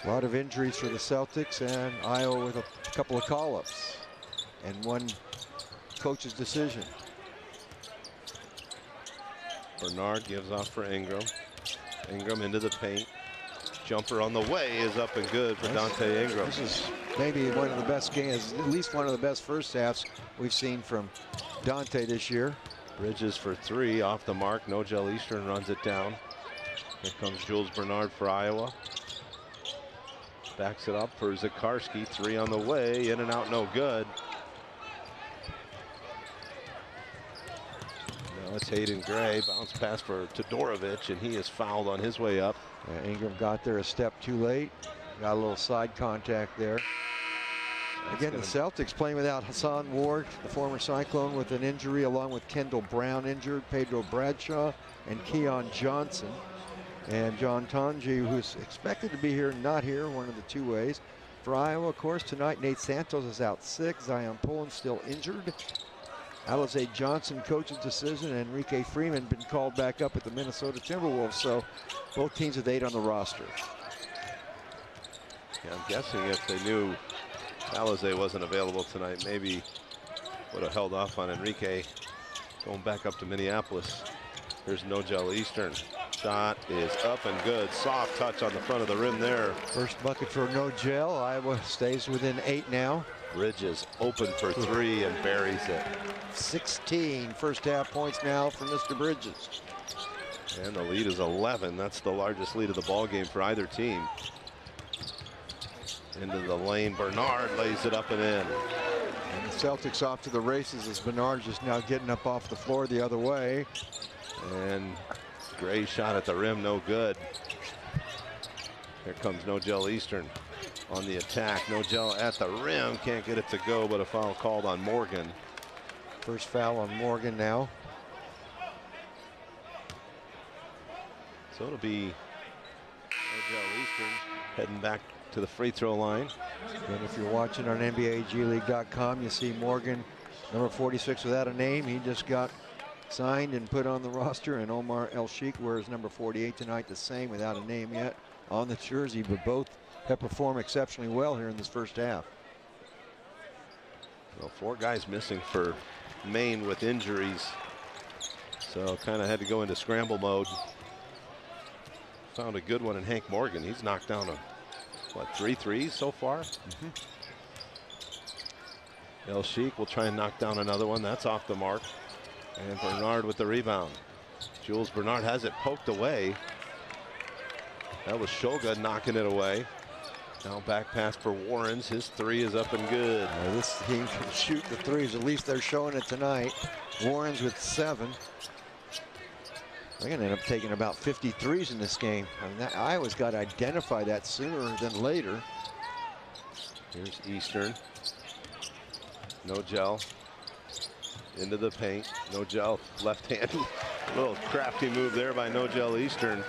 a lot of injuries for the Celtics, and Iowa with a couple of call-ups and one coach's decision. Bernard gives off for Ingram. Ingram into the paint. Jumper on the way is up and good for Dante Ingram. This is maybe one of the best games, at least one of the best first halves we've seen from Dante this year. Bridges for 3 off the mark. No-Gel Eastern runs it down. Here comes Jules Bernard for Iowa. Backs it up for Zakarski. 3 on the way. In and out, no good. Now it's Hayden Gray. Bounce pass for Todorovic, and he is fouled on his way up. Ingram got there a step too late. Got a little side contact there. Again, the Celtics playing without Hassan Ward, the former Cyclone, with an injury, along with Kendall Brown injured, Pedro Bradshaw, and Keon Johnson. And John Tonji, who's expected to be here, not here, one of the two ways. For Iowa, of course, tonight, Nate Santos is out sick. Zion Pullen still injured. Alize Johnson, coach's decision, and Enrique Freeman been called back up at the Minnesota Timberwolves. So both teams with 8 on the roster. Yeah, I'm guessing if they knew Alize wasn't available tonight, maybe would have held off on Enrique going back up to Minneapolis. Here's No-Gel Eastern. Shot is up and good. Soft touch on the front of the rim there. First bucket for No-Gel. Iowa stays within 8 now. Bridges open for 3 and buries it. 16 first half points now for Mr. Bridges. And the lead is 11. That's the largest lead of the ball game for either team. Into the lane, Bernard lays it up and in. And the Celtics off to the races as Bernard just now getting up off the floor the other way. And Gray's shot at the rim, no good. Here comes No-Gel Eastern on the attack. No-Gel at the rim, can't get it to go, but a foul called on Morgan. First foul on Morgan now. So it'll be No-Gel Eastern heading back to the free throw line. And if you're watching on NBAGleague.com, you see Morgan, number 46 without a name. He just got signed and put on the roster, and Omar El Sheikh wears number 48 tonight, the same, without a name yet on the jersey, but both have performed exceptionally well here in this first half. Well, 4 guys missing for Maine with injuries, so kind of had to go into scramble mode. Found a good one in Hank Morgan. He's knocked down what, 3 threes so far? El Sheikh will try and knock down another one. That's off the mark. And Bernard with the rebound. Jules Bernard has it poked away. That was Shoga knocking it away. Now back pass for Warrens. His 3 is up and good. This team can shoot the threes. At least they're showing it tonight. Warrens with 7. They're going to end up taking about 53s in this game. I mean, Iowa's got to identify that sooner than later. Here's Eastern. No-Gel into the paint. No-Gel left-handed. A little crafty move there by No-Gel Eastern.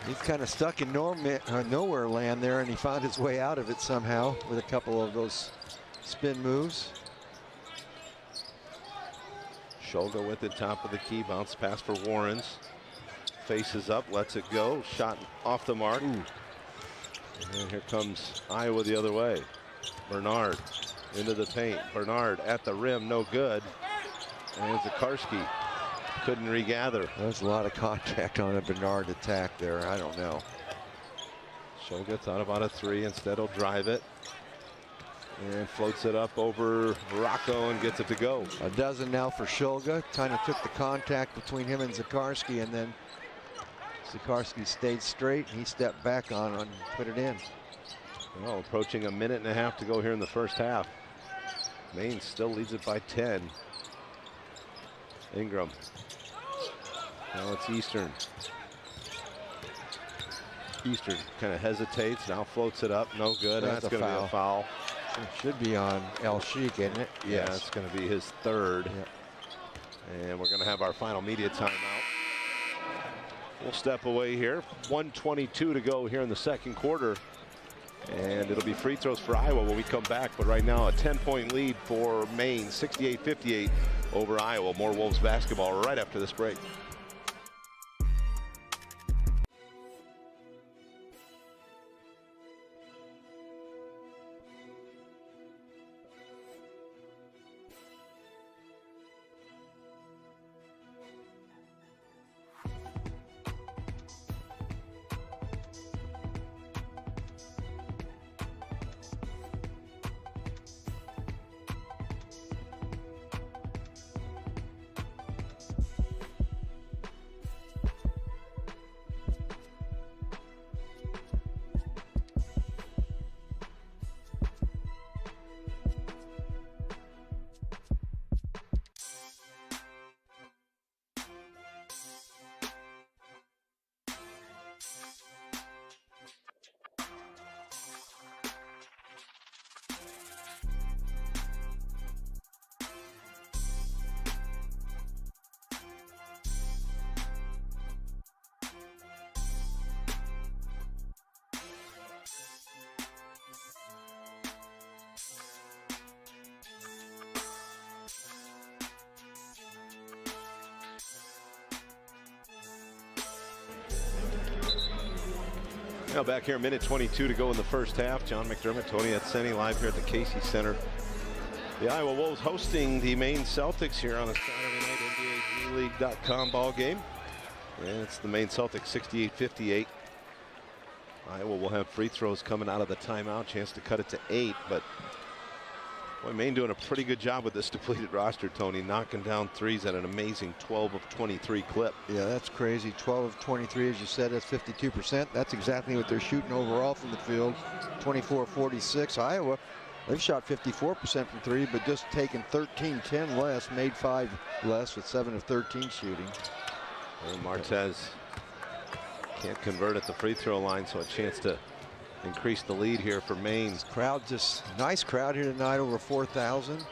He's kind of stuck in nowhere land there, and he found his way out of it somehow with a couple of those spin moves. Shoga with the top of the key. Bounce pass for Warrens. Faces up, lets it go. Shot off the mark. Ooh. And here comes Iowa the other way. Bernard into the paint. Bernard at the rim, no good. And Zakarski couldn't regather. There's a lot of contact on a Bernard attack there. I don't know. Shoga thought about a 3. Instead, he'll drive it. And floats it up over Rocco and gets it to go. A dozen now for Shoga. Kind of took the contact between him and Zakarski, and then Zakarski stayed straight. He stepped back on and put it in. Well, approaching a minute and a half to go here in the first half. Maine still leads it by 10. Ingram. Now it's Eastern. Easter kind of hesitates, now floats it up, no good. That's going to be a foul. It should be on El Sheik, isn't it? Yeah, it's going to be his third. Yep. And we're going to have our final media timeout. We'll step away here. 1:22 to go here in the second quarter. And it'll be free throws for Iowa when we come back. But right now, a 10-point lead for Maine, 68-58 over Iowa. More Wolves basketball right after this break. Now back here, minute 22 to go in the first half. John McDermott, Tony Etseni live here at the Casey Center. The Iowa Wolves hosting the Maine Celtics here on a Saturday night NBAGleague.com ball game. And it's the Maine Celtics 68-58. Iowa will have free throws coming out of the timeout. Chance to cut it to 8, but boy, Maine doing a pretty good job with this depleted roster, Tony, knocking down threes at an amazing 12 of 23 clip. Yeah, that's crazy. 12 of 23, as you said, that's 52%. That's exactly what they're shooting overall from the field. 24-46. Iowa, they've shot 54% from three, but just taken 13-10 less, made 5 less with 7 of 13 shooting. And Martez can't convert at the free throw line, so a chance to increase the lead here for Maine. Crowd, just nice crowd here tonight, over 4,000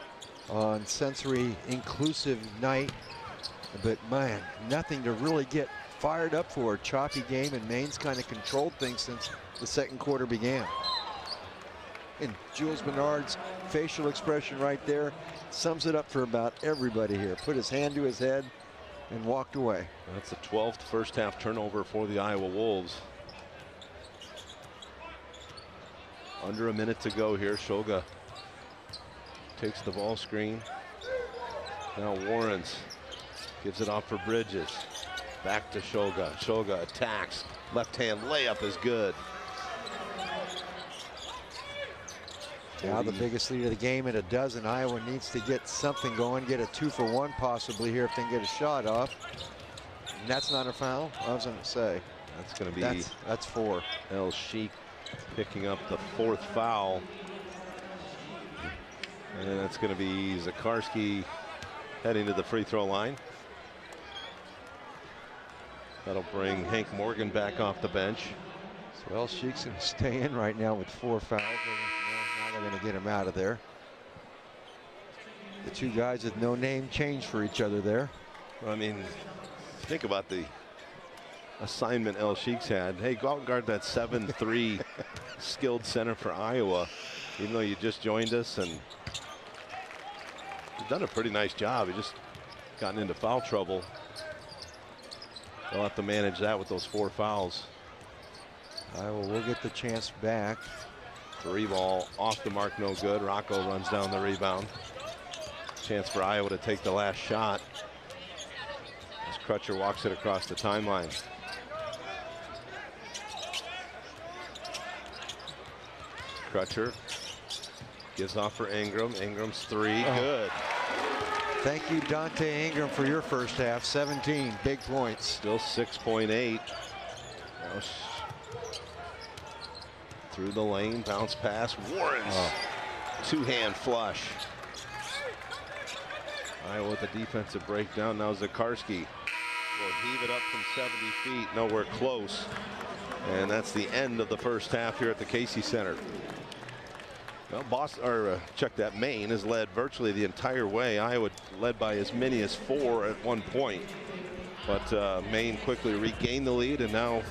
on sensory inclusive night. But man, nothing to really get fired up for. A choppy game, and Maine's kind of controlled things since the second quarter began. And Jules Bernard's facial expression right there sums it up for about everybody here. Put his hand to his head and walked away. That's the 12th first half turnover for the Iowa Wolves. Under a minute to go here. Shoga takes the ball screen. Now Warrens gives it off for Bridges. Back to Shoga. Shoga attacks. Left hand layup is good. Now the biggest lead of the game at a dozen. Iowa needs to get something going, get a 2-for-1 possibly here if they can get a shot off. And that's not a foul, I was going to say. That's going to be that's 4. El Sheik picking up the 4th foul. And that's going to be Zakarski heading to the free throw line. That'll bring Hank Morgan back off the bench. So El Sheik's going to stay in right now with 4 fouls. Now they're going to get him out of there. The two guys with no name change for each other there. I mean, think about the assignment El Sheik's had. Hey, go out and guard that 7'3" skilled center for Iowa, even though you just joined us, and you've done a pretty nice job. You just gotten into foul trouble. They'll have to manage that with those 4 fouls. Iowa will get the chance back. 3 ball off the mark, no good. Rocco runs down the rebound. Chance for Iowa to take the last shot as Crutcher walks it across the timeline. Crutcher gives off for Ingram. Ingram's 3, good. Thank you, Dante Ingram, for your first half. 17 big points. Still 6.8. Through the lane, bounce pass. Warrens, 2-hand flush. Iowa with a defensive breakdown. Now Zakarski will heave it up from 70 feet. Nowhere close. And that's the end of the first half here at the Casey Center. Well, check that. Maine has led virtually the entire way. Iowa led by as many as 4 at one point. But Maine quickly regained the lead and now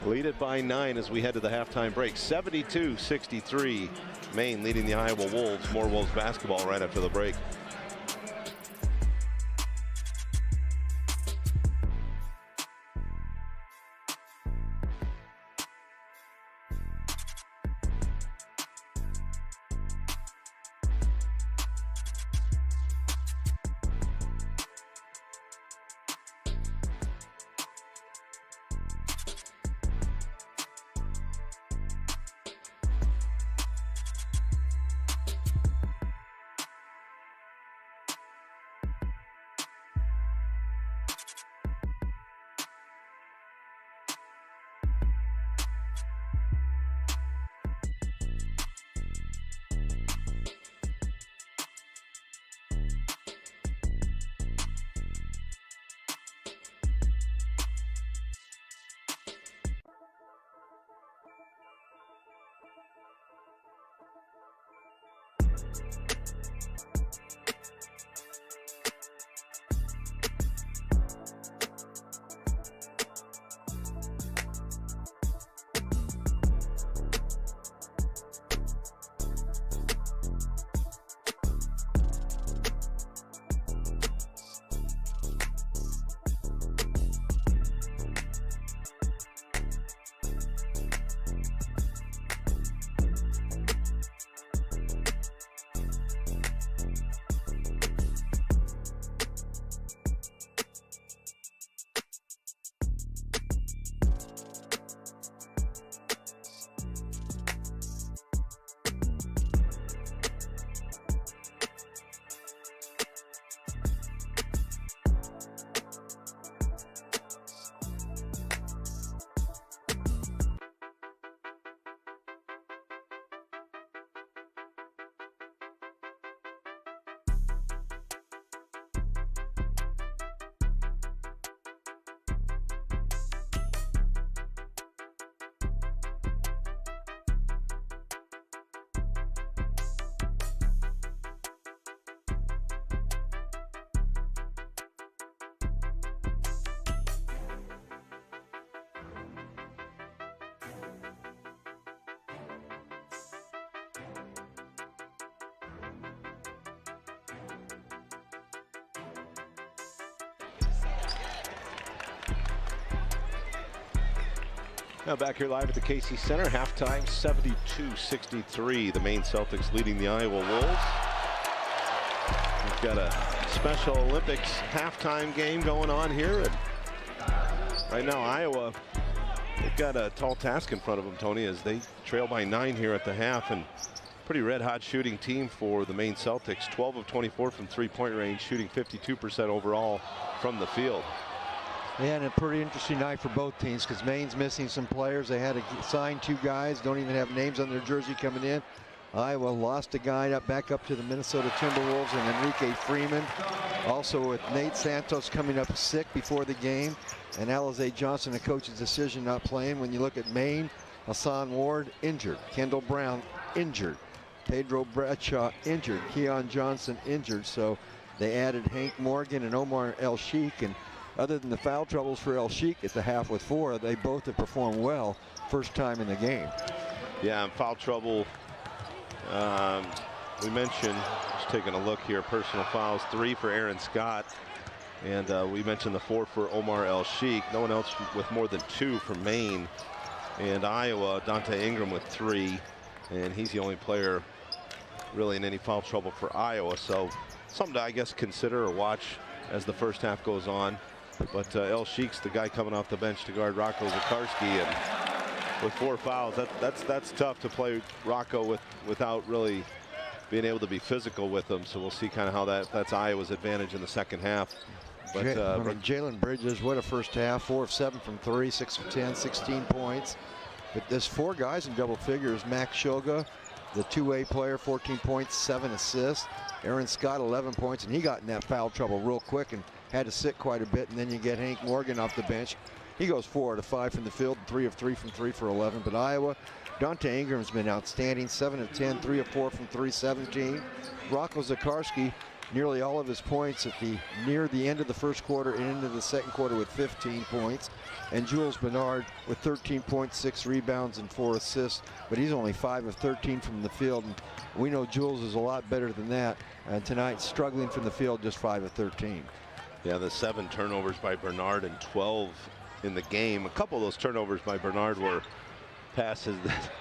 lead it by 9 as we head to the halftime break. 72-63. Maine leading the Iowa Wolves. More Wolves basketball right after the break. Now back here live at the Casey Center, halftime 72-63. The Maine Celtics leading the Iowa Wolves. We've got a Special Olympics halftime game going on here. And right now Iowa, they've got a tall task in front of them, Tony, as they trail by 9 here at the half. And pretty red hot shooting team for the Maine Celtics. 12 of 24 from 3-point range, shooting 52% overall from the field. Yeah, and a pretty interesting night for both teams because Maine's missing some players. They had to sign 2 guys, don't even have names on their jersey coming in. Iowa lost a guy back up to the Minnesota Timberwolves and Enrique Freeman. Also with Nate Santos coming up sick before the game, and Alize Johnson, the coach's decision, not playing. When you look at Maine, Hassan Ward injured, Kendall Brown injured, Pedro Bradshaw injured, Keon Johnson injured. So they added Hank Morgan and Omar El Sheikh, and other than the foul troubles for El Sheikh at the half with 4, they both have performed well first time in the game. Yeah, and foul trouble. We mentioned, just taking a look here, personal fouls, 3 for Aaron Scott. And we mentioned the 4 for Omar El Sheikh. No one else with more than 2 for Maine. And Iowa, Dante Ingram with 3. And he's the only player really in any foul trouble for Iowa. So something to, I guess, consider or watch as the first half goes on. But El Sheikh's the guy coming off the bench to guard Rocco Zakarski, and with 4 fouls, that's tough to play Rocco without really being able to be physical with him. So we'll see kind of how that's Iowa's advantage in the second half. But Jalen Bridges, what a first half! 4 of 7 from 3, 6 of 10, 16 points. But there's 4 guys in double figures. Max Shoga, the two-way player, 14 points, 7 assists. Aaron Scott, 11 points, and he got in that foul trouble real quick and had to sit quite a bit. And then you get Hank Morgan off the bench. He goes 4 out of 5 from the field and 3 of 3 from 3 for 11. But Iowa, Dante Ingram's been outstanding, 7 of 10, 3 of 4 from 317. Rocco Zakarski, nearly all of his points at near the end of the first quarter and into the second quarter with 15 points. And Jules Bernard with 13 points, 6 rebounds, and 4 assists. But he's only 5 of 13 from the field. And we know Jules is a lot better than that. And tonight, struggling from the field, just 5 of 13. Yeah, the 7 turnovers by Bernard and 12 in the game. A couple of those turnovers by Bernard were passes that,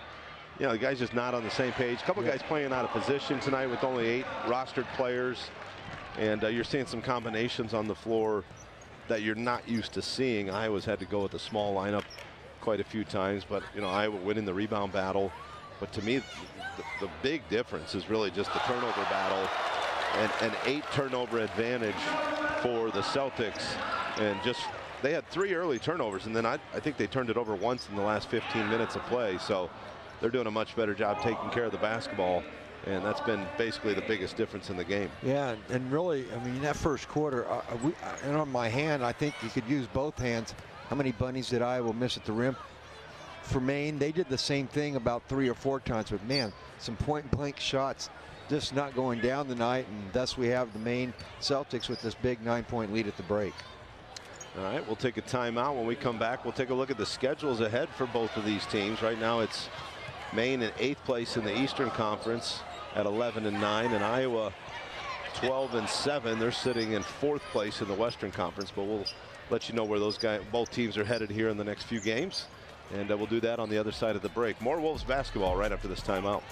you know, the guy's just not on the same page. A couple guys playing out of position tonight with only 8 rostered players. And you're seeing some combinations on the floor that you're not used to seeing. Iowa's had to go with a small lineup quite a few times, but, you know, Iowa winning the rebound battle. But to me, the big difference is really just the turnover battle, and an 8 turnover advantage for the Celtics. And just, they had 3 early turnovers, and then I think they turned it over once in the last 15 minutes of play. So they're doing a much better job taking care of the basketball. And that's been basically the biggest difference in the game. Yeah, and really, I mean, that first quarter, and on my hand, I think you could use both hands. How many bunnies did Iowa miss at the rim? For Maine, they did the same thing about 3 or 4 times. But, man, some point-blank shots just not going down tonight. And thus we have the Maine Celtics with this big 9-point lead at the break. All right, we'll take a timeout. When we come back, we'll take a look at the schedules ahead for both of these teams. Right now, it's Maine in 8th place in the Eastern Conference at 11 and 9, and Iowa 12 and 7. They're sitting in 4th place in the Western Conference, but we'll let you know where those guys, both teams, are headed here in the next few games, and we'll do that on the other side of the break. More Wolves basketball right after this timeout.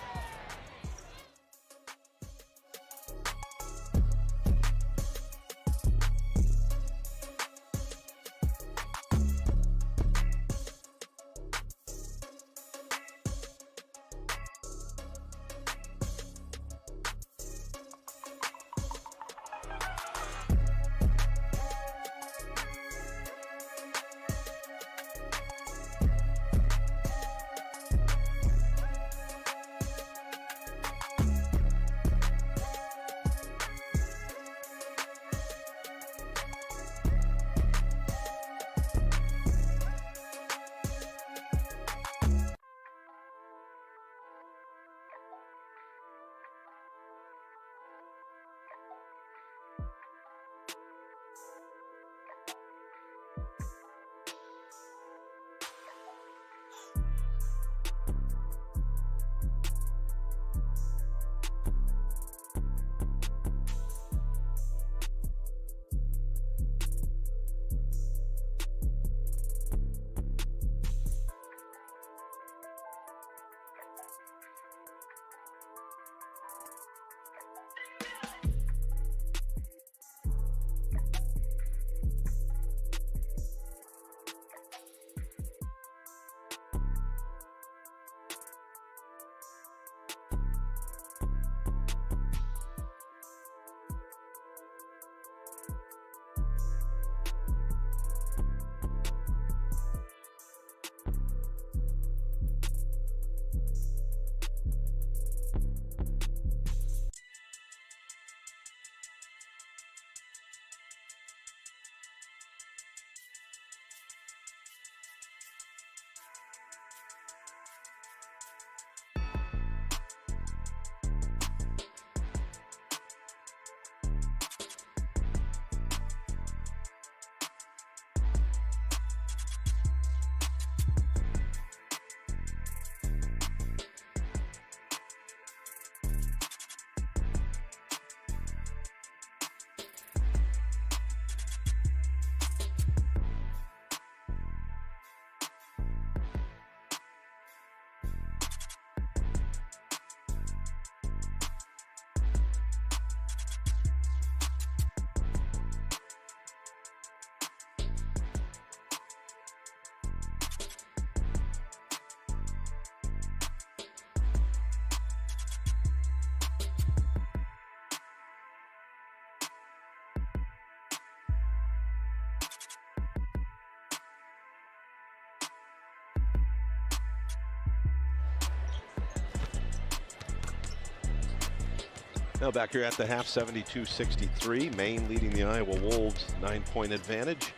Now back here at the half, 72-63. Maine leading the Iowa Wolves, 9-point advantage.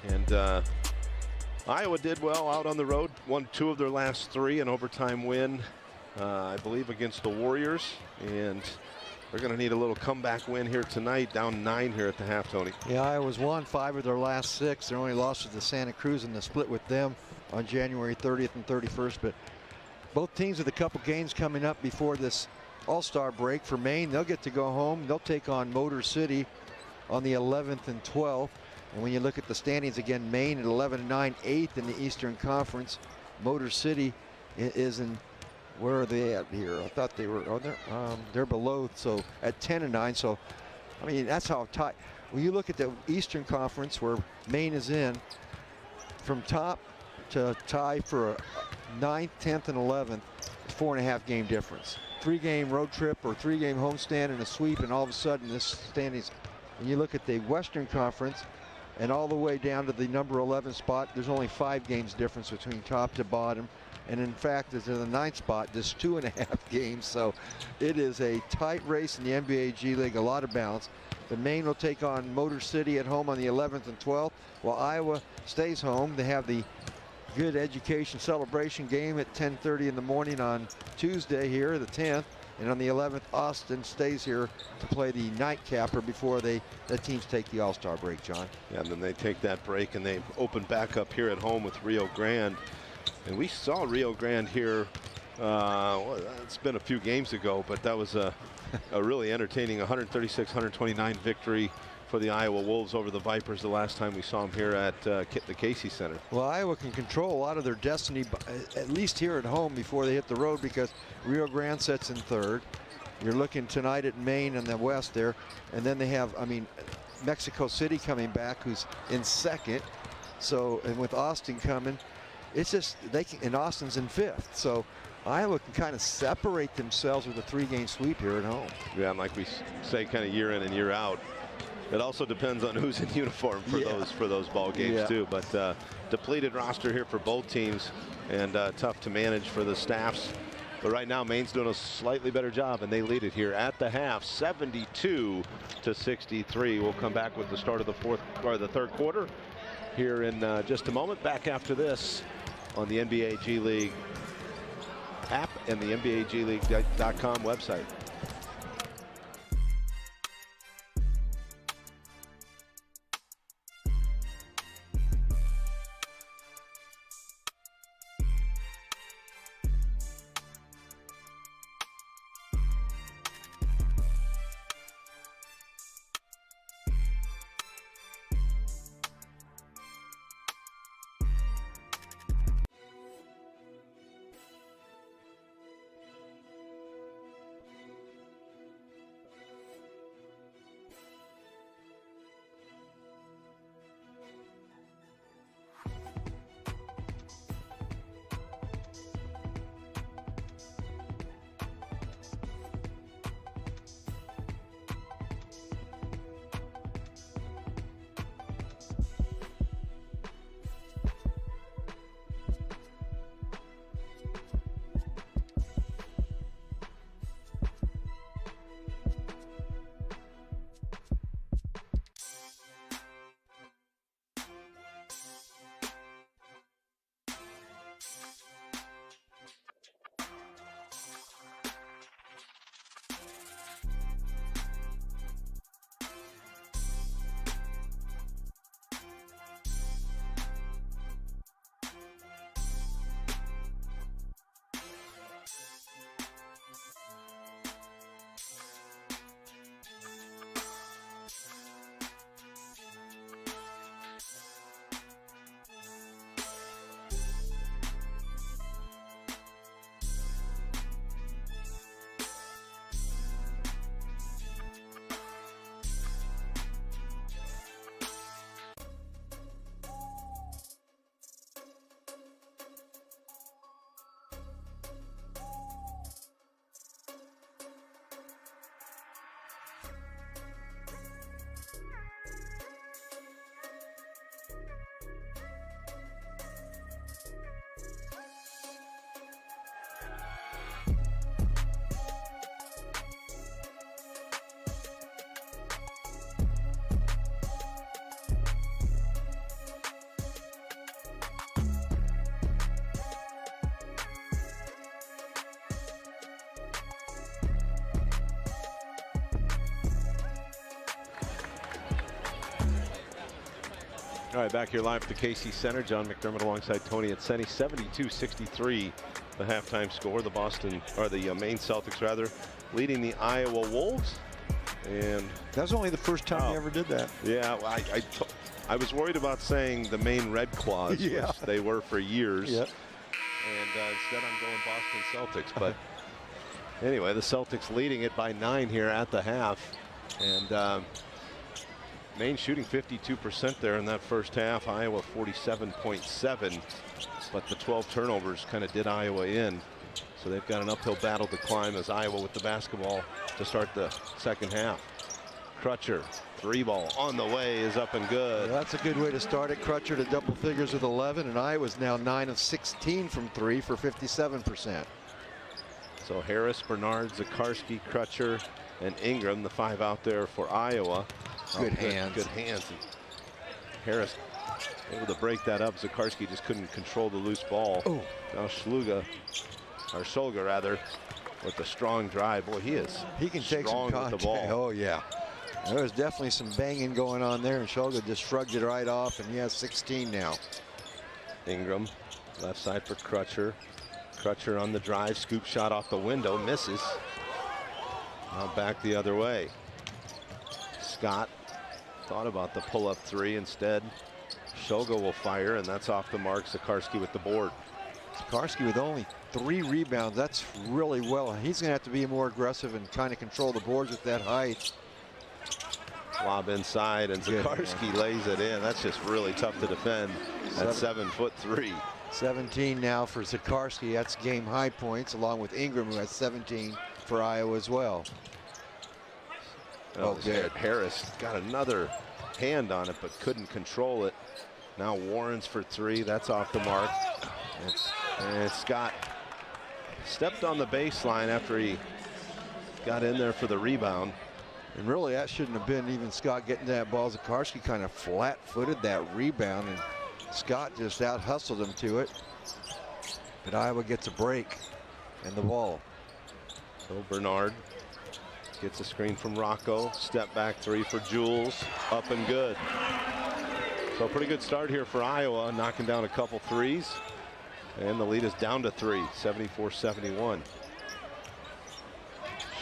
And Iowa did well out on the road, won 2 of their last 3, an overtime win, I believe, against the Warriors. And they're going to need a little comeback win here tonight, down 9 here at the half, Tony. Yeah, Iowa's won 5 of their last 6. Their only loss was to Santa Cruz in the split with them on January 30th and 31st. But both teams with a couple games coming up before this All-Star break. For Maine, they'll get to go home. They'll take on Motor City on the 11th and 12th. And when you look at the standings again, Maine at 11-9, 8th in the Eastern Conference. Motor City is in, where are they at here? I thought they were, they're below, so at 10-9. So, I mean, that's how tight. When you look at the Eastern Conference where Maine is in, from top to tie for a 9th, 10th, and 11th, 4.5 game difference. 3-game road trip or 3-game homestand and a sweep, and all of a sudden this standings. When you look at the Western Conference and all the way down to the number 11 spot, there's only 5 games difference between top to bottom. And in fact, it's in the 9th spot, just 2.5 games. So it is a tight race in the NBA G League, a lot of balance. The Maine will take on Motor City at home on the 11th and 12th, while Iowa stays home. They have the Good Education Celebration game at 10:30 in the morning on Tuesday here, the 10th. And on the 11th, Austin stays here to play the nightcapper before the teams take the All-Star break, John. Yeah, and then they take that break and they open back up here at home with Rio Grande. And we saw Rio Grande here, well, it's been a few games ago, but that was a really entertaining 136-129 victory for the Iowa Wolves over the Vipers the last time we saw them here at the Casey Center. Well, Iowa can control a lot of their destiny, at least here at home, before they hit the road, because Rio Grande sets in 3rd. You're looking tonight at Maine in the West there, and then they have, I mean, Mexico City coming back, who's in 2nd. So, and with Austin coming, it's just, they can, and Austin's in 5th. So Iowa can kind of separate themselves with a 3-game sweep here at home. Yeah, and like we say, kind of year in and year out. It also depends on who's in uniform for those ball games too. But depleted roster here for both teams, and tough to manage for the staffs. But right now, Maine's doing a slightly better job, and they lead it here at the half, 72-63. We'll come back with the start of the third quarter here in just a moment. Back after this on the NBA G League app and the NBAGleague.com website. All right, back here live at the KC Center. John McDermott alongside Tony Etseni. 72-63, the halftime score. The Maine Celtics rather, leading the Iowa Wolves. And that was only the first time they ever did that. Yeah, I was worried about saying the Maine Red Claws, which they were for years. Yep. And instead I'm going Boston Celtics. But anyway, the Celtics leading it by 9 here at the half. And Maine shooting 52% there in that first half. Iowa 47.7. But the 12 turnovers kind of did Iowa in. So they've got an uphill battle to climb as Iowa with the basketball to start the second half. Crutcher, 3-ball on the way, is up and good. Well, that's a good way to start it. Crutcher to double figures with 11, and Iowa's now 9 of 16 from 3 for 57%. So Harris, Bernard, Zakarsky, Crutcher, and Ingram, the 5 out there for Iowa. Good hands. Good hands. And Harris able to break that up. Zakarsky just couldn't control the loose ball. Oh. Now Shulga rather, with the strong drive. Boy, he can take some contact with the ball. Oh yeah, there was definitely some banging going on there, and Shulga just shrugged it right off, and he has 16 now. Ingram, left side for Crutcher. Crutcher on the drive, scoop shot off the window, misses. Now back the other way. Scott thought about the pull-up 3 instead. Shulga will fire, and that's off the mark. Zakarsky with the board. Zakarsky with only 3 rebounds. That's really well. He's going to have to be more aggressive and kind of control the boards with that height. Lob inside, and Zakarsky lays it in. That's just really tough to defend at 7'3". 17 now for Zakarsky. That's game high points, along with Ingram, who has 17 for Iowa as well. Oh, good. Harris got another hand on it, but couldn't control it. Now Warren's for 3. That's off the mark. And Scott stepped on the baseline after he got in there for the rebound. And really, that shouldn't have been even Scott getting that ball. Zakarsky kind of flat-footed that rebound, and Scott just out-hustled him to it. But Iowa gets a break and the ball. So Bernard gets a screen from Rocco. Step back 3 for Jules. Up and good. So a pretty good start here for Iowa, knocking down a couple threes. And the lead is down to 3, 74-71.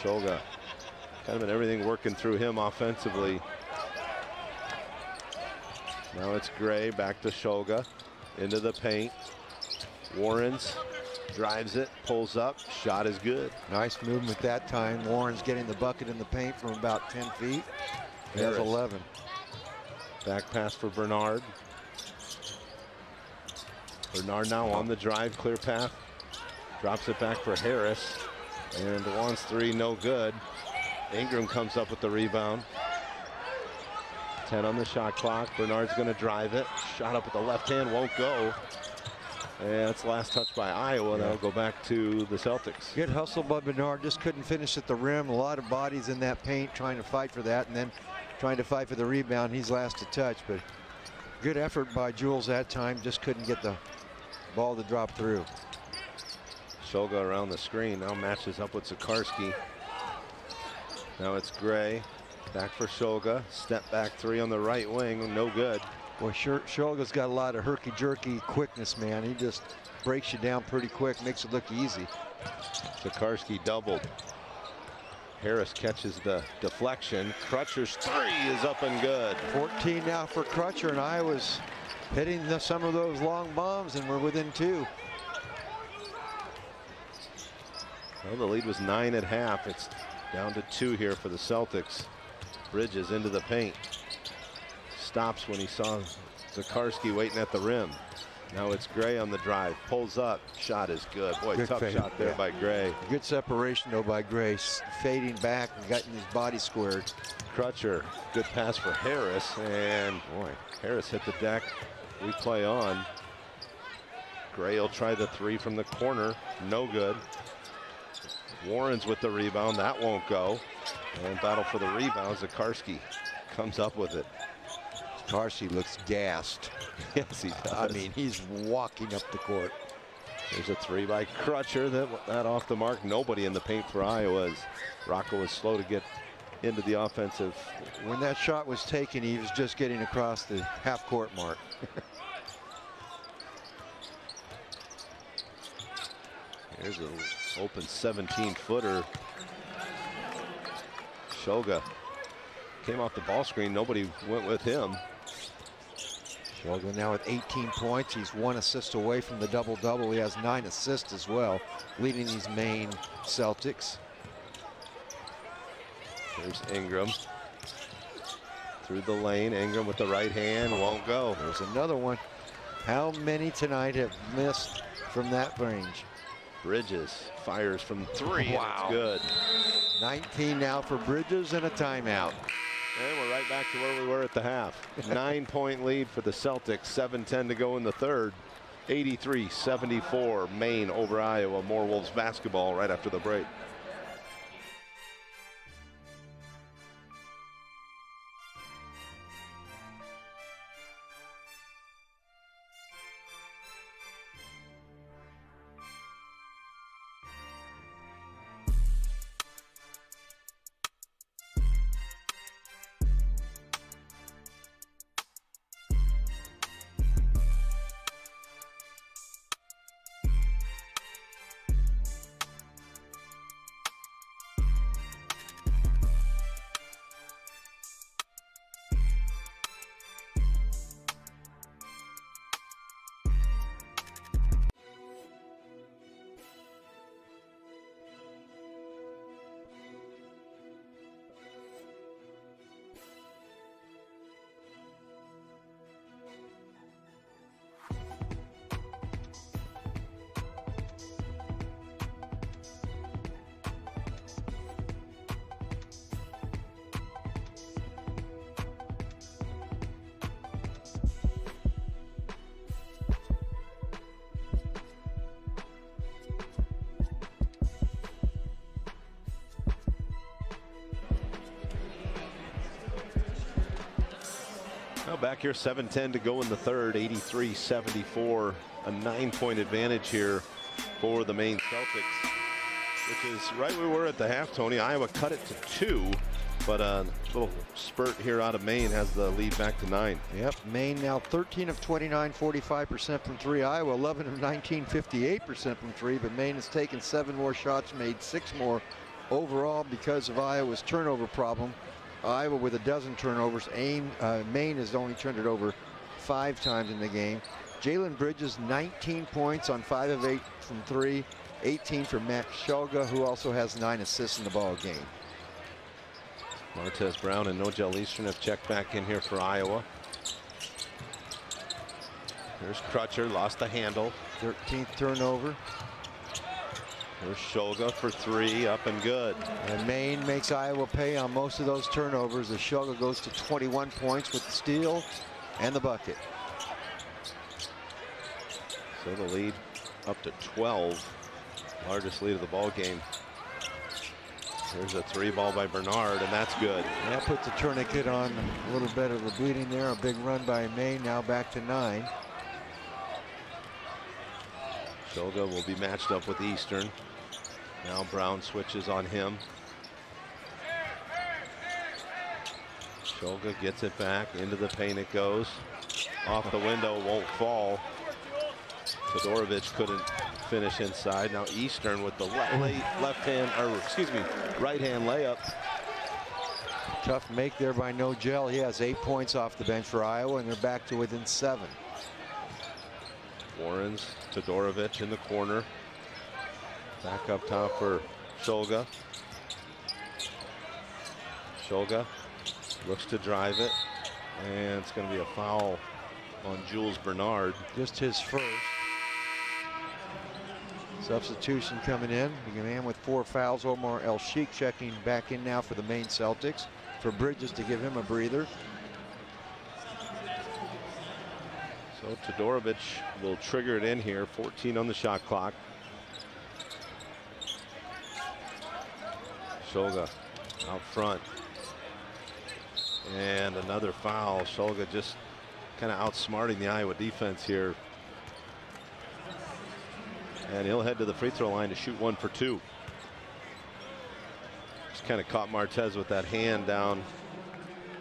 Shulga, kind of been everything working through him offensively. Now it's Gray, back to Shulga, into the paint. Warrens drives it, pulls up, shot is good. Nice movement that time. Warren's getting the bucket in the paint from about 10 feet. He has 11. Back pass for Bernard. Bernard now on the drive, clear path. Drops it back for Harris. And wants 3, no good. Ingram comes up with the rebound. 10 on the shot clock. Bernard's going to drive it. Shot up with the left hand, won't go. And that's the last touch by Iowa. That'll go back to the Celtics. Good hustle by Bernard. Just couldn't finish at the rim. A lot of bodies in that paint trying to fight for that, and then trying to fight for the rebound. He's last to touch, but good effort by Jules that time. Just couldn't get the ball to drop through. Shulga around the screen. Now matches up with Zakarsky. Now it's Gray. Back for Shulga. Step back 3 on the right wing. No good. Well, Shulga's got a lot of herky-jerky quickness, man. He just breaks you down pretty quick, makes it look easy. Zakarsky doubled. Harris catches the deflection. Crutcher's 3 is up and good. 14 now for Crutcher, and Iowa's hitting some of those long bombs, and we're within 2. Well, the lead was 9 at half. It's down to 2 here for the Celtics. Bridges into the paint. Stops when he saw Zakarsky waiting at the rim. Now it's Gray on the drive. Pulls up. Shot is good. Boy, good tough fade. Shot there by Gray. Good separation, though, by Gray. Fading back and getting his body squared. Crutcher. Good pass for Harris. And, boy, Harris hit the deck. Replay on. Gray will try the 3 from the corner. No good. Warren's with the rebound. That won't go. And battle for the rebound. Zakarsky comes up with it. Zakarsky looks gassed. Yes, he does. I mean, he's walking up the court. There's a 3 by Crutcher. That off the mark. Nobody in the paint for Iowa. Rocco was slow to get into the offensive. When that shot was taken, he was just getting across the half-court mark. Here's an open 17-footer. Shoga came off the ball screen. Nobody went with him. Shoga now with 18 points. He's 1 assist away from the double-double. He has 9 assists as well, leading these Maine Celtics. There's Ingram. Through the lane. Ingram with the right hand. Won't go. There's another one. How many tonight have missed from that range? Bridges fires from 3. Wow. That's good. 19 now for Bridges and a timeout. And we're right back to where we were at the half. 9-point lead for the Celtics. 7:10 to go in the third. 83-74 Maine over Iowa. More Wolves basketball right after the break. Now back here, 7:10 to go in the third. 83-74, a 9-point advantage here for the Maine Celtics, which is right where we were at the half, Tony. Iowa cut it to 2, but a little spurt here out of Maine has the lead back to 9. Yep, Maine now 13 of 29, 45% from 3. Iowa 11 of 19, 58% from 3, but Maine has taken 7 more shots, made 6 more overall because of Iowa's turnover problem. Iowa with a dozen turnovers. Maine has only turned it over 5 times in the game. Jalen Bridges, 19 points on 5 of 8 from 3. 18 for Matt Shoga, who also has 9 assists in the ball game. Martez Brown and Nogel Eastern have checked back in here for Iowa. There's Crutcher, lost the handle. 13th turnover. There's Shoga for 3, up and good. And Maine makes Iowa pay on most of those turnovers as Shoga goes to 21 points with the steal and the bucket. So the lead up to 12, largest lead of the ball game. There's a 3 ball by Bernard, and that's good. That puts the tourniquet on a little bit of the bleeding there. A big run by Maine, now back to 9. Shoga will be matched up with Eastern. Now Brown switches on him. Shoga gets it back, into the paint it goes. Off the window, won't fall. Todorovic couldn't finish inside. Now Eastern with the right hand layup. Tough make there by Nogel. He has 8 points off the bench for Iowa, and they're back to within 7. Warrens, Todorovic in the corner. Back up top for Shoga. Shoga looks to drive it, and it's going to be a foul on Jules Bernard. Just his first. Substitution coming in. The man with 4 fouls, Omar El Sheikh, checking back in now for the Maine Celtics, for Bridges to give him a breather. So Todorovic will trigger it in here. 14 on the shot clock. Shoga out front. And another foul. Shoga just kind of outsmarting the Iowa defense here. And he'll head to the free throw line to shoot 1 for 2. Just kind of caught Martez with that hand down.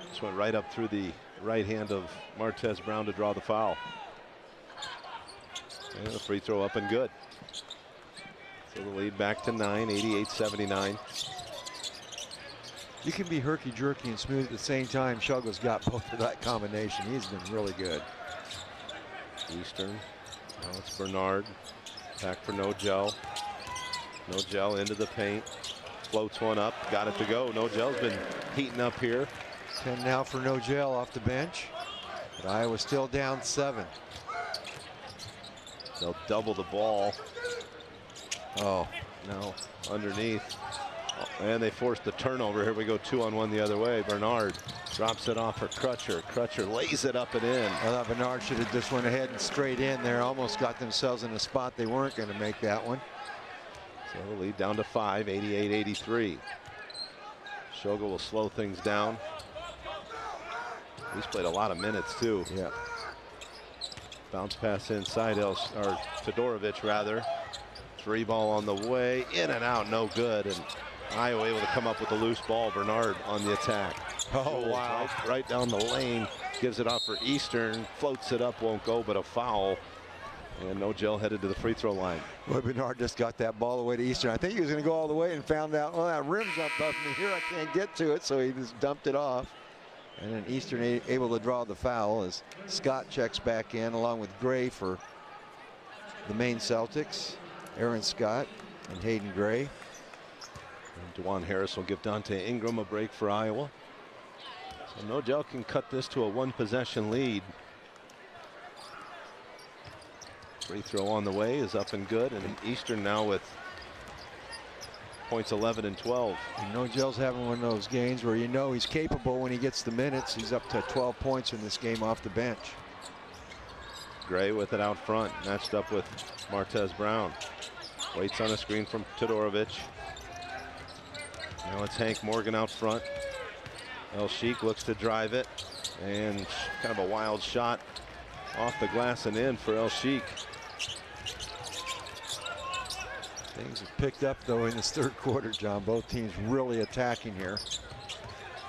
Just went right up through the right hand of Martez Brown to draw the foul. And a free throw up and good. So the lead back to 9, 88-79. You can be herky-jerky and smooth at the same time. Shugle's got both of that combination. He's been really good. Eastern. Now it's Bernard. Back for Nogel. Nogel into the paint. Floats one up. Got it to go. Nogel's been heating up here. 10 now for Nogel off the bench. But Iowa's still down 7. They'll double the ball. Oh, no, underneath. And they forced the turnover. Here we go, 2-on-1 the other way. Bernard drops it off for Crutcher. Crutcher lays it up and in. I thought Bernard should have just went ahead and straight in there. Almost got themselves in a spot they weren't going to make that one. So the lead down to 5, 88-83. Shoga will slow things down. He's played a lot of minutes too. Yeah. Bounce pass inside, or Todorovic rather. 3 ball on the way, in and out, no good. And Iowa able to come up with a loose ball. Bernard on the attack. Oh, wow. Right down the lane, gives it off for Eastern, floats it up, won't go, but a foul. And Nogel headed to the free throw line. Well, Bernard just got that ball away to Eastern. I think he was going to go all the way and found out, well, that rim's up above me here. I can't get to it, so he just dumped it off. And then Eastern able to draw the foul as Scott checks back in along with Gray for the Maine Celtics. Aaron Scott and Hayden Gray. And DeJuan Harris will give Dante Ingram a break for Iowa. So Nogel can cut this to a 1-possession lead. Free throw on the way is up and good, and Eastern now with points 11 and 12. And Nogel's having one of those games where you know he's capable when he gets the minutes. He's up to 12 points in this game off the bench. Gray with it out front, matched up with Martez Brown. Waits on a screen from Todorovic. Now it's Hank Morgan out front. El Sheik looks to drive it, and kind of a wild shot off the glass and in for El Sheik. Things have picked up though in this third quarter, John. Both teams really attacking here.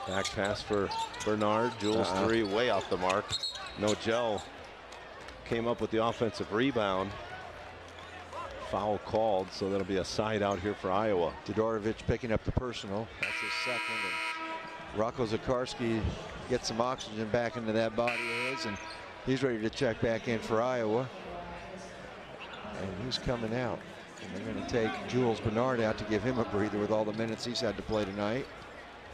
Back pass for Bernard. Jules 3 way off the mark. Nogel came up with the offensive rebound. Foul called, so that'll be a side out here for Iowa. Todorovic picking up the personal. That's his second. And Rocco Zakarski gets some oxygen back into that body of his, and he's ready to check back in for Iowa. And who's coming out? And they're going to take Jules Bernard out to give him a breather with all the minutes he's had to play tonight.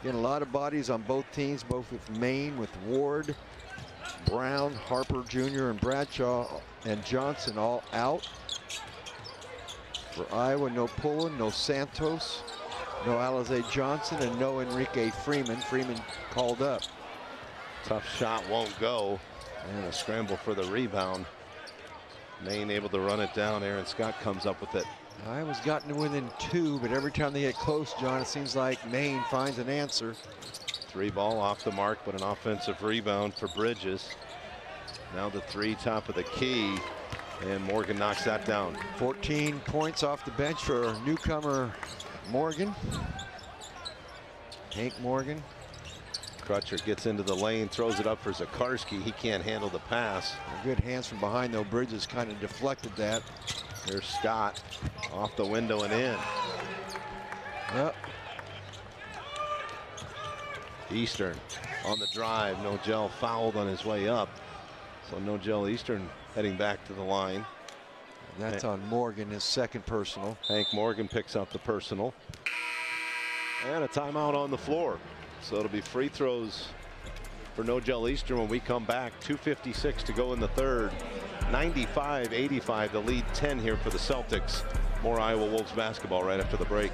Again, a lot of bodies on both teams, both with Maine, with Ward, Brown, Harper Jr., and Bradshaw, and Johnson all out. For Iowa, no Pullen, no Santos, no Alize Johnson, and no Enrique Freeman. Freeman called up. Tough shot won't go. And a scramble for the rebound. Maine able to run it down. Aaron Scott comes up with it. Iowa's gotten to within 2, but every time they get close, John, it seems like Maine finds an answer. 3 ball off the mark, but an offensive rebound for Bridges. Now the 3 top of the key, and Morgan knocks that down. 14 points off the bench for newcomer Morgan. Hank Morgan. Crutcher gets into the lane, throws it up for Zakarski. He can't handle the pass. Good hands from behind, though. Bridges kind of deflected that. There's Scott off the window and in. Yep. Eastern on the drive. Nogel fouled on his way up. So Nogel Eastern heading back to the line. And that's on Morgan, his second personal. Hank Morgan picks up the personal. And a timeout on the floor. So it'll be free throws for Nogel Eastern when we come back. 2:56 to go in the third. 95-85, the lead 10 here for the Celtics. More Iowa Wolves basketball right after the break.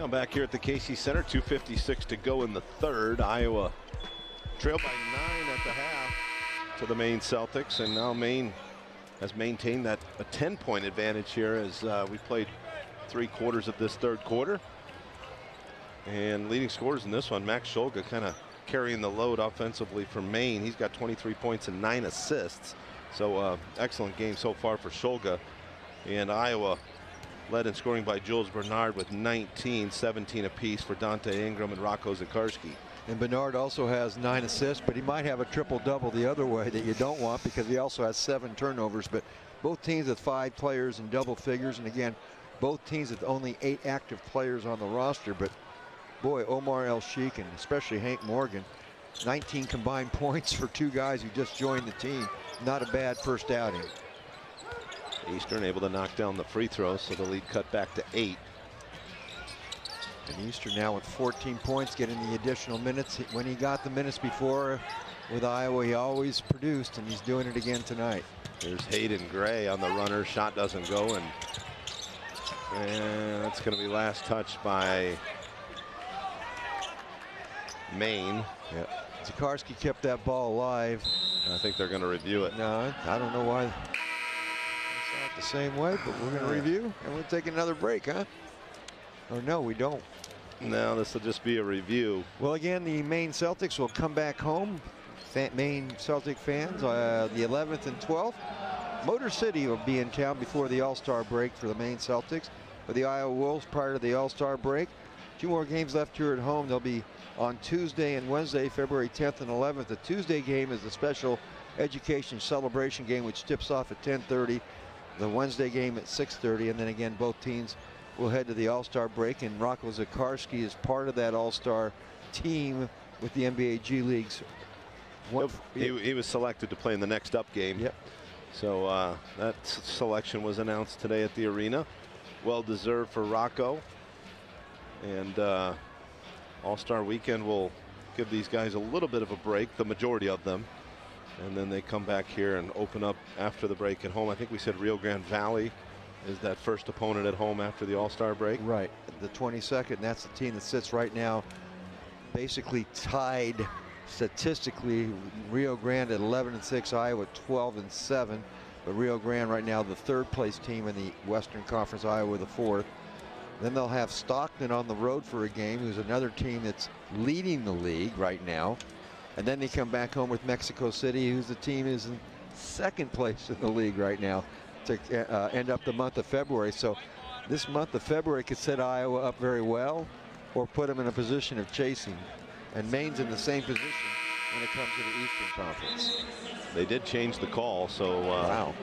Now back here at the Casey Center, 2:56 to go in the third. Iowa trailed by 9 at the half to the Maine Celtics, and now Maine has maintained that a 10-point advantage here as we played 3/4 of this third quarter. And leading scorers in this one, Max Scholga kind of carrying the load offensively for Maine. He's got 23 points and 9 assists. So excellent game so far for Scholga. And Iowa led in scoring by Jules Bernard with 19, 17 apiece for Dante Ingram and Rocco Zakarski. And Bernard also has 9 assists, but he might have a triple-double the other way that you don't want because he also has 7 turnovers. But both teams with 5 players in double figures, and again, both teams with only 8 active players on the roster. But boy, Omar El Sheikh and especially Hank Morgan, 19 combined points for 2 guys who just joined the team. Not a bad first outing. Eastern able to knock down the free throws, so the lead cut back to 8. And Eastern now with 14 points, getting the additional minutes. When he got the minutes before with Iowa, he always produced, and he's doing it again tonight. There's Hayden Gray on the runner. Shot doesn't go, and that's going to be last touched by Maine. Yeah. Zakarski kept that ball alive. I think they're going to review it. No, I don't know why. It's not the same way, but we're going to review, and we'll take another break, huh? Or no, we don't. No, this will just be a review. Well, again, the Maine Celtics will come back home. Maine Celtic fans, the 11th and 12th. Motor City will be in town before the All-Star break for the Maine Celtics. For the Iowa Wolves prior to the All-Star break. 2 more games left here at home. They'll be on Tuesday and Wednesday, February 10th and 11th. The Tuesday game is the special education celebration game, which tips off at 10:30. The Wednesday game at 6:30, and then again, both teams will head to the All-Star break, and Rocco Zakarski is part of that All-Star team with the NBA G Leagues. He was selected to play in the next up game. Yep. So that selection was announced today at the arena. Well deserved for Rocco. And All-Star weekend will give these guys a little bit of a break, the majority of them. And then they come back here and open up after the break at home. I think we said Rio Grande Valley is that first opponent at home after the All-Star break. Right, the 22nd. That's the team that sits right now basically tied statistically. Rio Grande at 11-6, Iowa 12-7. But Rio Grande right now the 3rd place team in the Western Conference, Iowa the 4th. Then they'll have Stockton on the road for a game, who's another team that's leading the league right now. And then they come back home with Mexico City, who's the team is in 2nd place in the league right now to end up the month of February. So this month of February could set Iowa up very well or put them in a position of chasing. And Maine's in the same position when it comes to the Eastern Conference. They did change the call, so wow.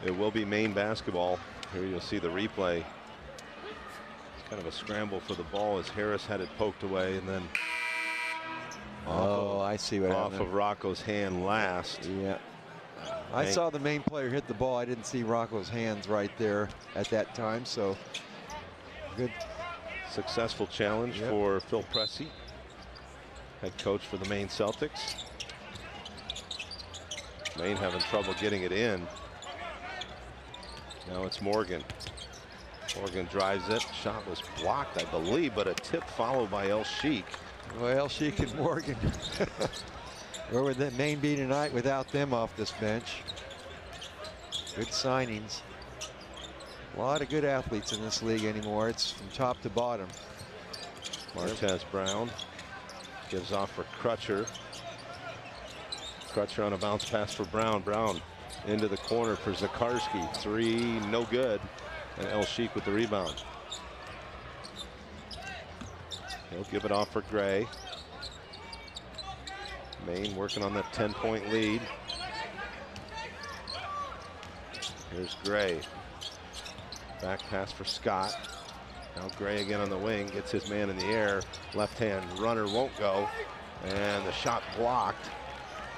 It will be Maine basketball. Here you'll see the replay. Kind of a scramble for the ball as Harris had it poked away, and then I see what off happened. of Rocco's hand last. Yeah, I saw the Maine player hit the ball. I didn't see Rocco's hands right there at that time. So good, successful challenge for Phil Pressey, head coach for the Maine Celtics. Maine having trouble getting it in. Now it's Morgan. Morgan drives it. Shot was blocked, I believe, but a tip followed by El Sheikh. Well, El Sheikh and Morgan. Where would that Maine be tonight without them off this bench? Good signings. A lot of good athletes in this league anymore. It's from top to bottom. Martez Brown gives off for Crutcher. Crutcher on a bounce pass for Brown. Brown into the corner for Zakarski. 3, no good. And El Sheikh with the rebound. He'll give it off for Gray. Maine working on that 10-point lead. Here's Gray. Back pass for Scott. Now Gray again on the wing. Gets his man in the air. Left-hand runner won't go. And the shot blocked.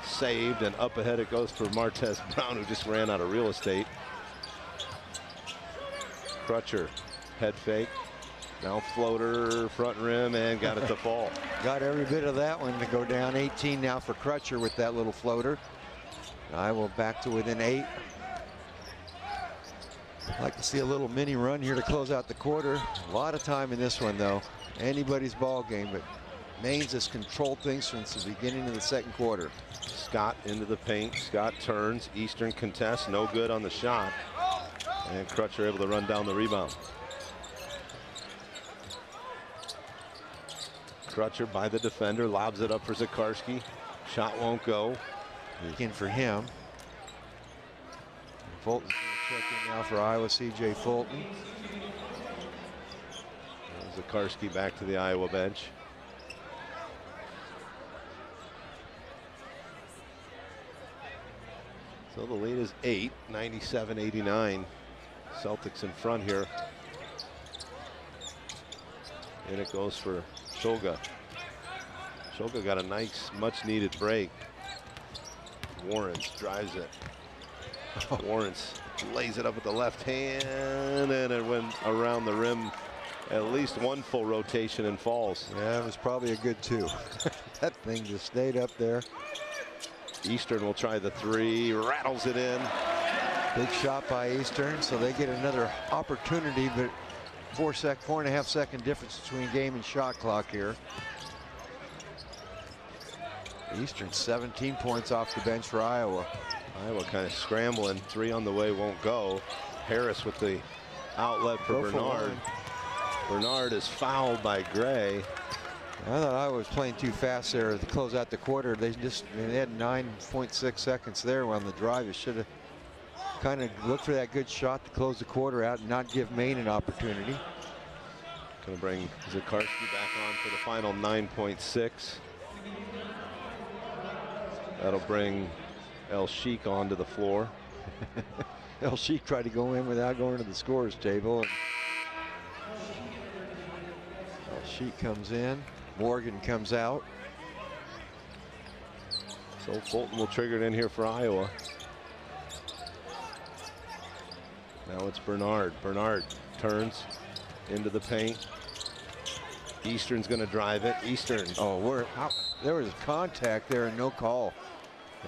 Saved, and up ahead it goes for Martez Brown, who just ran out of real estate. Crutcher, head fake. Now floater, front rim, and got it to fall. Got every bit of that one to go down. 18 now for Crutcher with that little floater. Iowa back to within 8. I'd like to see a little mini run here to close out the quarter. A lot of time in this one, though. Anybody's ball game, but Maine's has controlled things since the beginning of the second quarter. Scott into the paint. Scott turns. Eastern contests. No good on the shot. And Crutcher able to run down the rebound. Crutcher by the defender. Lobs it up for Zakarski. Shot won't go. In for him. Fulton's going to check in now for Iowa. C.J. Fulton. Zakarski back to the Iowa bench. So the lead is 8, 97-89. Celtics in front here. And it goes for Shoga. Shoga got a nice, much-needed break. Warrens drives it. Warrens lays it up with the left hand, and it went around the rim. At least one full rotation and falls. Yeah, it was probably a good 2. That thing just stayed up there. Eastern will try the 3, rattles it in. Big shot by Eastern, so they get another opportunity, but 4.5 second difference between game and shot clock here. Eastern 17 points off the bench for Iowa. Iowa kind of scrambling. 3 on the way, won't go. Harris with the outlet for Bernard. Bernard is fouled by Gray. I thought Iowa was playing too fast there to close out the quarter. They had 9.6 seconds there on the drive. It should have kind of looked for that good shot to close the quarter out and not give Maine an opportunity. Going to bring Zakarski back on for the final 9.6. That'll bring El Sheik onto the floor. El Sheik tried to go in without going to the scorer's table. El Sheik comes in. Morgan comes out. So Fulton will trigger it in here for Iowa. Now it's Bernard. Bernard turns into the paint. Eastern's going to drive it. Eastern. Oh, there was contact there and no call.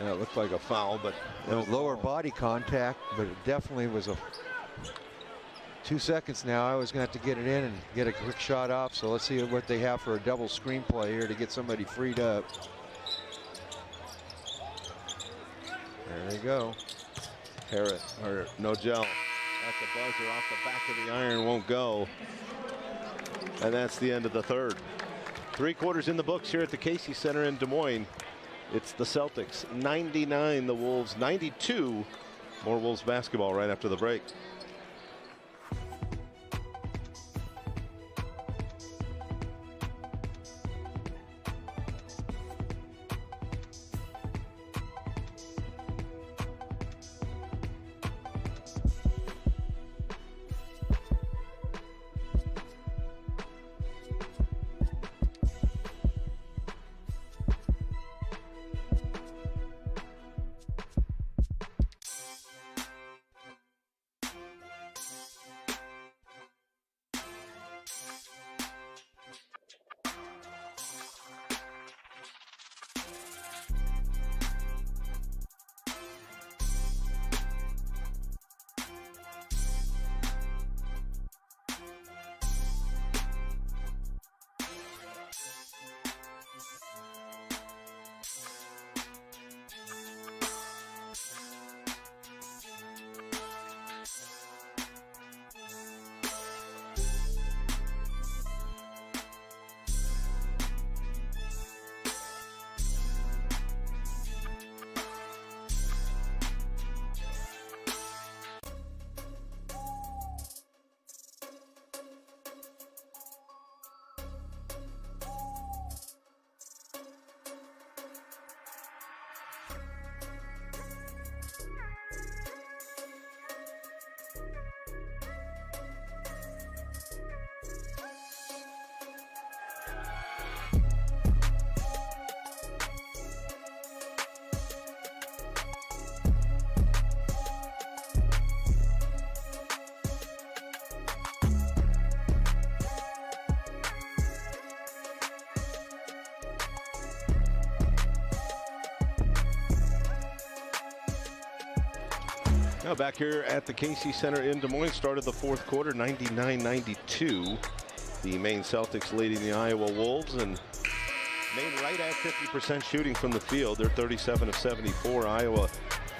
Yeah, it looked like a foul, but no lower body contact, but it definitely was a 2 seconds now. I was going to have to get it in and get a quick shot off. So let's see what they have for a double screen play here to get somebody freed up. There they go. Harris or Nogel at the buzzer off the back of the iron, won't go. And that's the end of the third. 3 quarters in the books here at the Casey Center in Des Moines. It's the Celtics 99, the Wolves 92. More Wolves basketball right after the break. Now back here at the Casey Center in Des Moines, started the fourth quarter, 99-92. The Maine Celtics leading the Iowa Wolves, and Maine right at 50% shooting from the field. They're 37 of 74. Iowa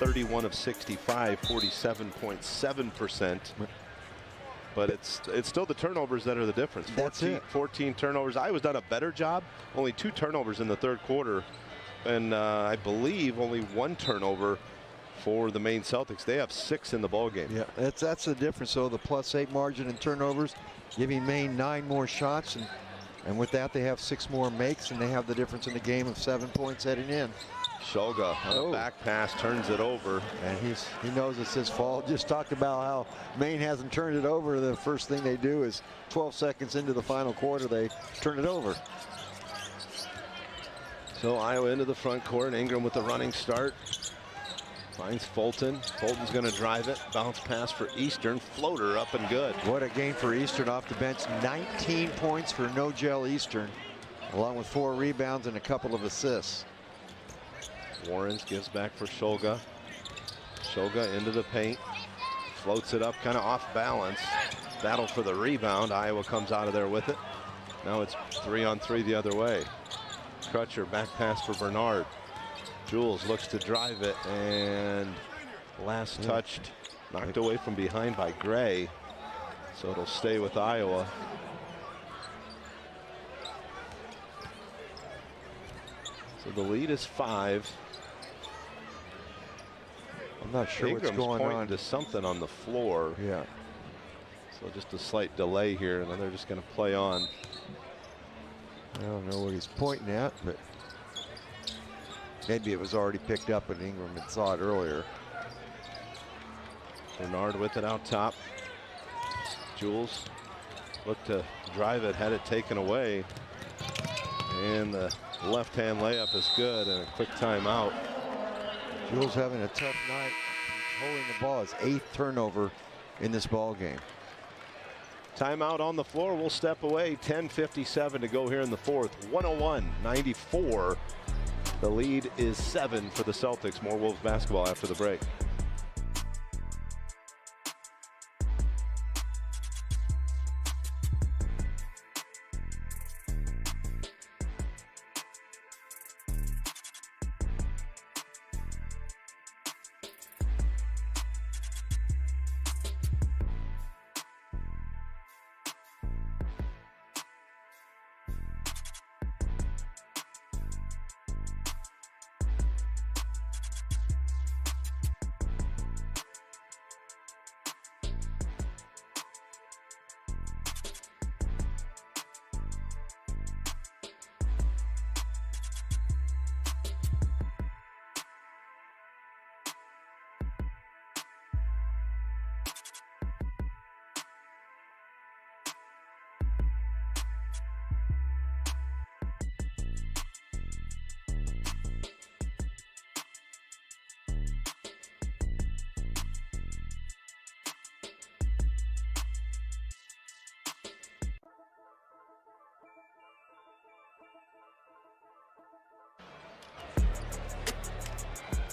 31 of 65, 47.7%. But it's still the turnovers that are the difference. That's it. 14 turnovers. Iowa's done a better job. Only 2 turnovers in the third quarter, and I believe only 1 turnover for the Maine Celtics. They have 6 in the ball game. Yeah, that's the difference. So the +8 margin in turnovers, giving Maine 9 more shots, and with that they have 6 more makes, and they have the difference in the game of 7 points heading in. Shoga on a back pass turns it over, and he knows it's his fault. Just talked about how Maine hasn't turned it over. The first thing they do is 12 seconds into the final quarter, they turn it over. So Iowa into the front court. Ingram with the running start. Finds Fulton. Fulton's going to drive it. Bounce pass for Eastern. Floater up and good. What a game for Eastern off the bench. 19 points for no-gel Eastern, along with 4 rebounds and a couple of assists. Warrens gives back for Shoga. Shoga into the paint. Floats it up kind of off balance. Battle for the rebound. Iowa comes out of there with it. Now it's 3-on-3 the other way. Crutcher back pass for Bernard. Jules looks to drive it, and last touched, knocked away from behind by Gray. So it'll stay with Iowa. So the lead is 5. I'm not sure Ingram's what's going pointing on. to something on the floor. Yeah. So just a slight delay here, and then they're just going to play on. I don't know what he's pointing at, but maybe it was already picked up and Ingram had saw it earlier. Bernard with it out top. Jules looked to drive it, had it taken away. And the left-hand layup is good, and a quick timeout. Jules having a tough night. Holding the ball, his 8th turnover in this ball game. Timeout on the floor. We'll step away. 10:57 to go here in the fourth. 101-94. The lead is 7 for the Celtics. More Wolves basketball after the break.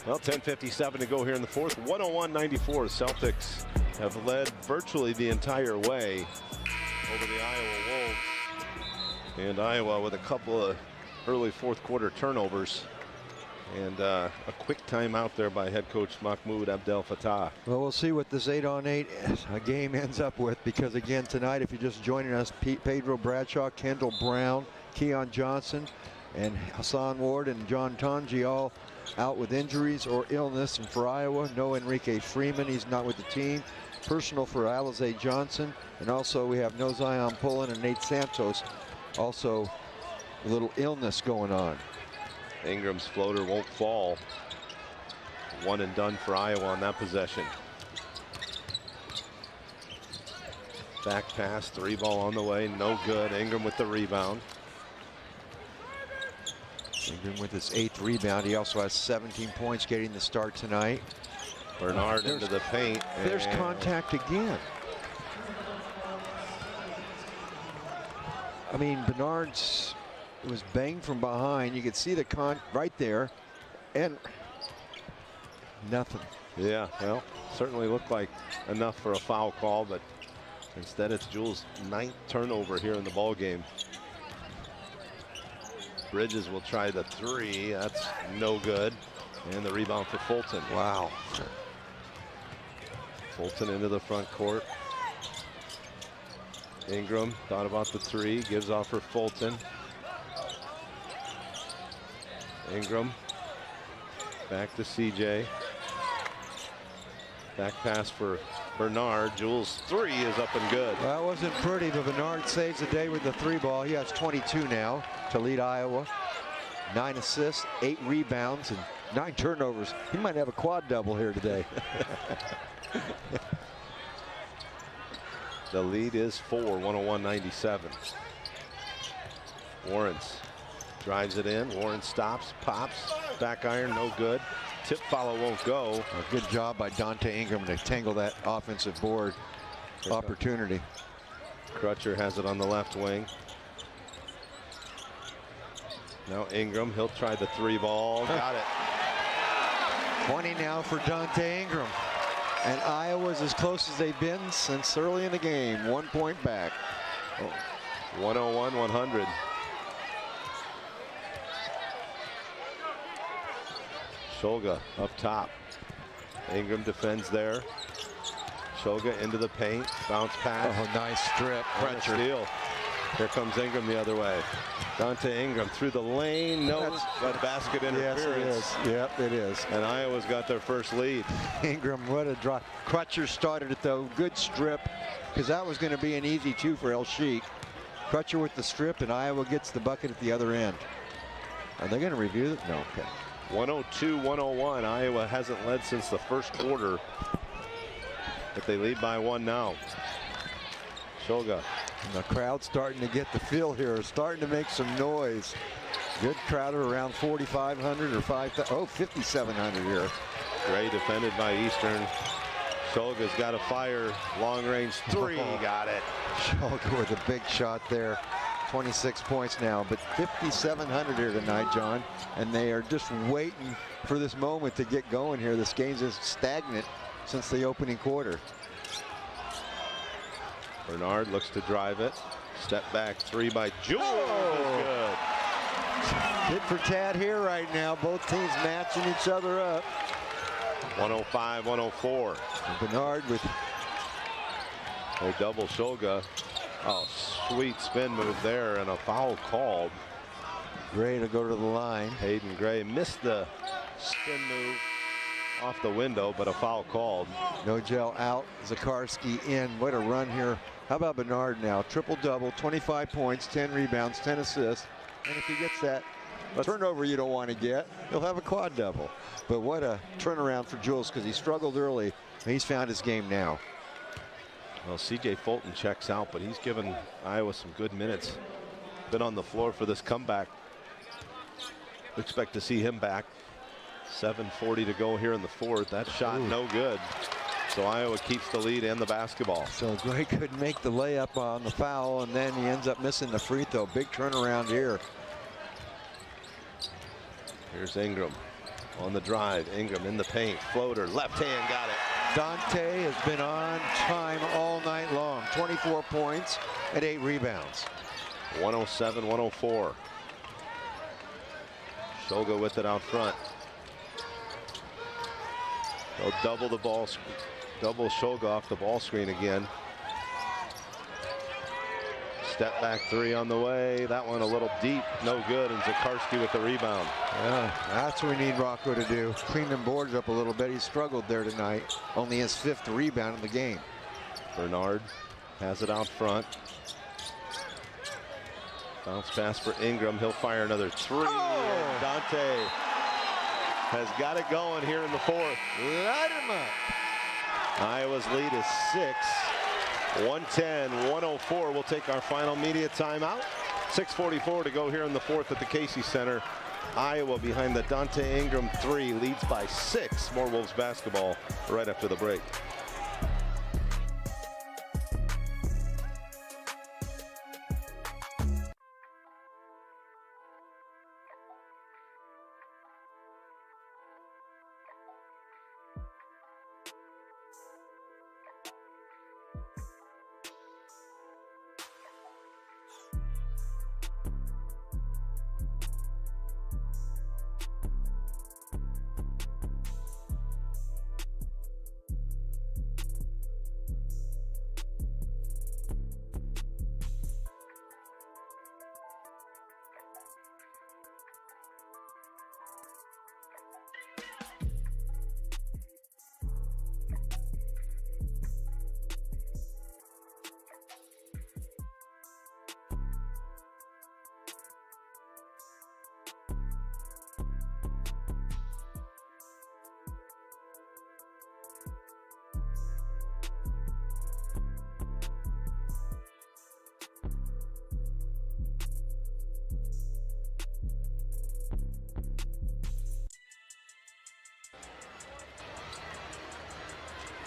Well, 10:57 to go here in the fourth. 101-94. Celtics have led virtually the entire way over the Iowa Wolves. And Iowa with a couple of early fourth quarter turnovers. And a quick timeout there by head coach Mahmoud Abdel Fattah. Well, we'll see what this 8-on-8 game ends up with, because again tonight, if you're just joining us, Pedro Bradshaw, Kendall Brown, Keon Johnson, and Hassan Ward and John Tonji all out with injuries or illness. And for Iowa, no Enrique Freeman, he's not with the team. Personal for Alize Johnson, and also we have no Zion Pullen and Nate Santos, also a little illness going on. Ingram's floater won't fall. 1 and done for Iowa on that possession. Back pass, 3-ball on the way, no good. Ingram with the rebound. Ingram with his 8th rebound. He also has 17 points getting the start tonight. Bernard into the paint. There's contact again. I mean, Bernard's was banged from behind. You could see the right there. And Nothing. Yeah, well, certainly looked like enough for a foul call, but instead it's Jules' 9th turnover here in the ball game. Bridges will try the 3. That's no good. And the rebound for Fulton. Wow. Fulton into the front court. Ingram thought about the 3, gives off for Fulton. Ingram back to CJ. Back pass for Bernard. Jules' 3 is up and good. Well, that wasn't pretty, but Bernard saves the day with the 3 ball. He has 22 now to lead Iowa. 9 assists, 8 rebounds, and 9 turnovers. He might have a quad double here today. The lead is 4, 101-97. Warrens drives it in. Warren stops, pops, back iron, no good. Tip follow won't go. A good job by Dante Ingram to tangle that offensive board opportunity. Crutcher has it on the left wing. Now Ingram, he'll try the 3 ball. Got it. 20 now for Dante Ingram. And Iowa's as close as they've been since early in the game. 1 point back. 101-100. Shulga up top. Ingram defends there. Shulga into the paint. Bounce pass. Oh, nice strip. Crutcher. Steal. Here comes Ingram the other way. Dante Ingram through the lane. No, but basket interference. Yes, it is. Yep, it is. And Iowa's got their first lead. Ingram, what a drop. Crutcher started it though. Good strip, because that was going to be an easy 2 for El Sheik. Crutcher with the strip, and Iowa gets the bucket at the other end. Are they going to review it? No. Okay. 102-101. Iowa hasn't led since the first quarter, but they lead by 1 now. Shulga. And the crowd starting to get the feel here, starting to make some noise. Good crowd around 4,500 or 5,000. Oh, 5,700 here. Gray defended by Eastern. Shulga's got a fire. Long range 3. Got it. Shulga with a big shot there. 26 points now, but 5,700 here tonight, John. And they are just waiting for this moment to get going here. This game's is stagnant since the opening quarter. Bernard looks to drive it. Step back 3 by Jules. Oh. Good. Hit for Tad here right now. Both teams matching each other up. 105-104. Bernard with a double Shulga. Oh, sweet spin move there and a foul called. Gray to go to the line. Hayden Gray missed the spin move off the window, but a foul called. Nogel out, Zakarski in. What a run here. How about Bernard now? Triple-double, 25 points, 10 rebounds, 10 assists. And if he gets that turnover you don't want to get, he'll have a quad double. But what a turnaround for Jules, because he struggled early. He's found his game now. Well, C.J. Fulton checks out, but he's given Iowa some good minutes. Been on the floor for this comeback. Expect to see him back. 7:40 to go here in the 4th. That shot no good. So Iowa keeps the lead and the basketball. So Gray couldn't make the layup on the foul, and then he ends up missing the free throw. Big turnaround here. Here's Ingram on the drive. Ingram in the paint. Floater. Left hand. Got it. Dante has been on time all night long. 24 points and 8 rebounds. 107-104. Shulga with it out front. They'll double the ball, double Shulga off the ball screen again. Step back 3 on the way. That one a little deep, no good, and Zakarski with the rebound. Yeah, that's what we need Rocco to do. Clean them boards up a little bit. He struggled there tonight. Only his 5th rebound in the game. Bernard has it out front. Bounce pass for Ingram. He'll fire another 3. And Dante has got it going here in the 4th. Light him up. Iowa's lead is 6. 110-104. We'll take our final media timeout. 6:44 to go here in the 4th at the Casey Center. Iowa behind the Dante Ingram 3 leads by 6. More Wolves basketball right after the break.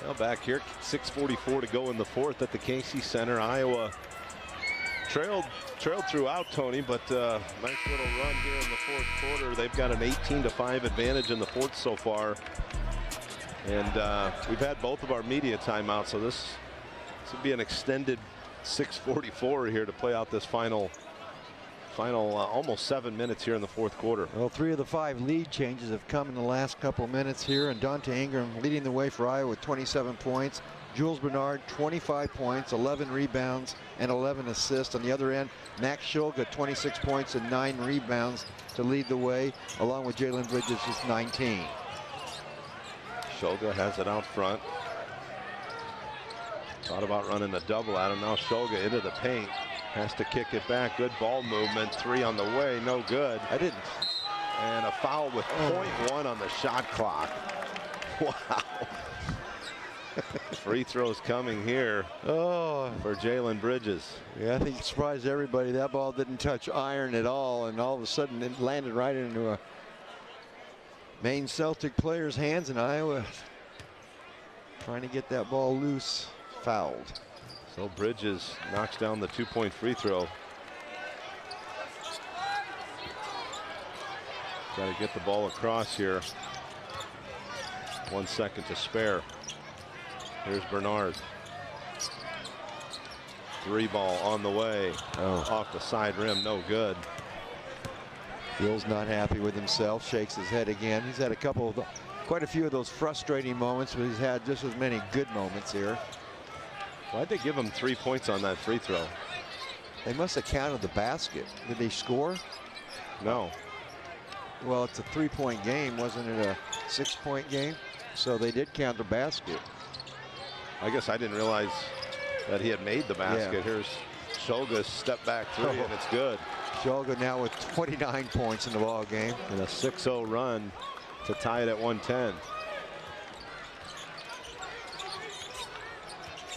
Now back here, 6:44 to go in the fourth at the Casey Center. Iowa trailed throughout, Tony, but nice little run here in the fourth quarter. They've got an 18-5 advantage in the fourth so far. And we've had both of our media timeouts, so this would be an extended 6:44 here to play out this final almost 7 minutes here in the fourth quarter. Well, 3 of the 5 lead changes have come in the last couple minutes here, and Dante Ingram leading the way for Iowa with 27 points. Jules Bernard, 25 points, 11 rebounds, and 11 assists. On the other end, Max Shulga, 26 points and 9 rebounds to lead the way, along with Jalen Bridges with 19. Shulga has it out front. Thought about running a double at him. Now Shulga into the paint. Has to kick it back. Good ball movement. 3 on the way. No good. I didn't. And a foul with .1 on the shot clock. Wow. Free throws coming here for Jalen Bridges. Yeah, I think it surprised everybody. That ball didn't touch iron at all, and all of a sudden it landed right into a Maine Celtic player's hands, and Iowa trying to get that ball loose, fouled. So Bridges knocks down the 2-point free throw. Got to get the ball across here. 1 second to spare. Here's Bernard. 3 ball on the way. Off the side rim, no good. Bill's not happy with himself, shakes his head again. He's had quite a few of those frustrating moments, but he's had just as many good moments here. Why'd they give him 3 points on that free throw? They must have counted the basket. Did they score? No. Well, it's a 3-point game. Wasn't it a 6-point game? So they did count the basket. I guess I didn't realize that he had made the basket. Yeah. Here's Shulga's step back 3, and it's good. Shulga now with 29 points in the ball game. And a 6-0 run to tie it at 110.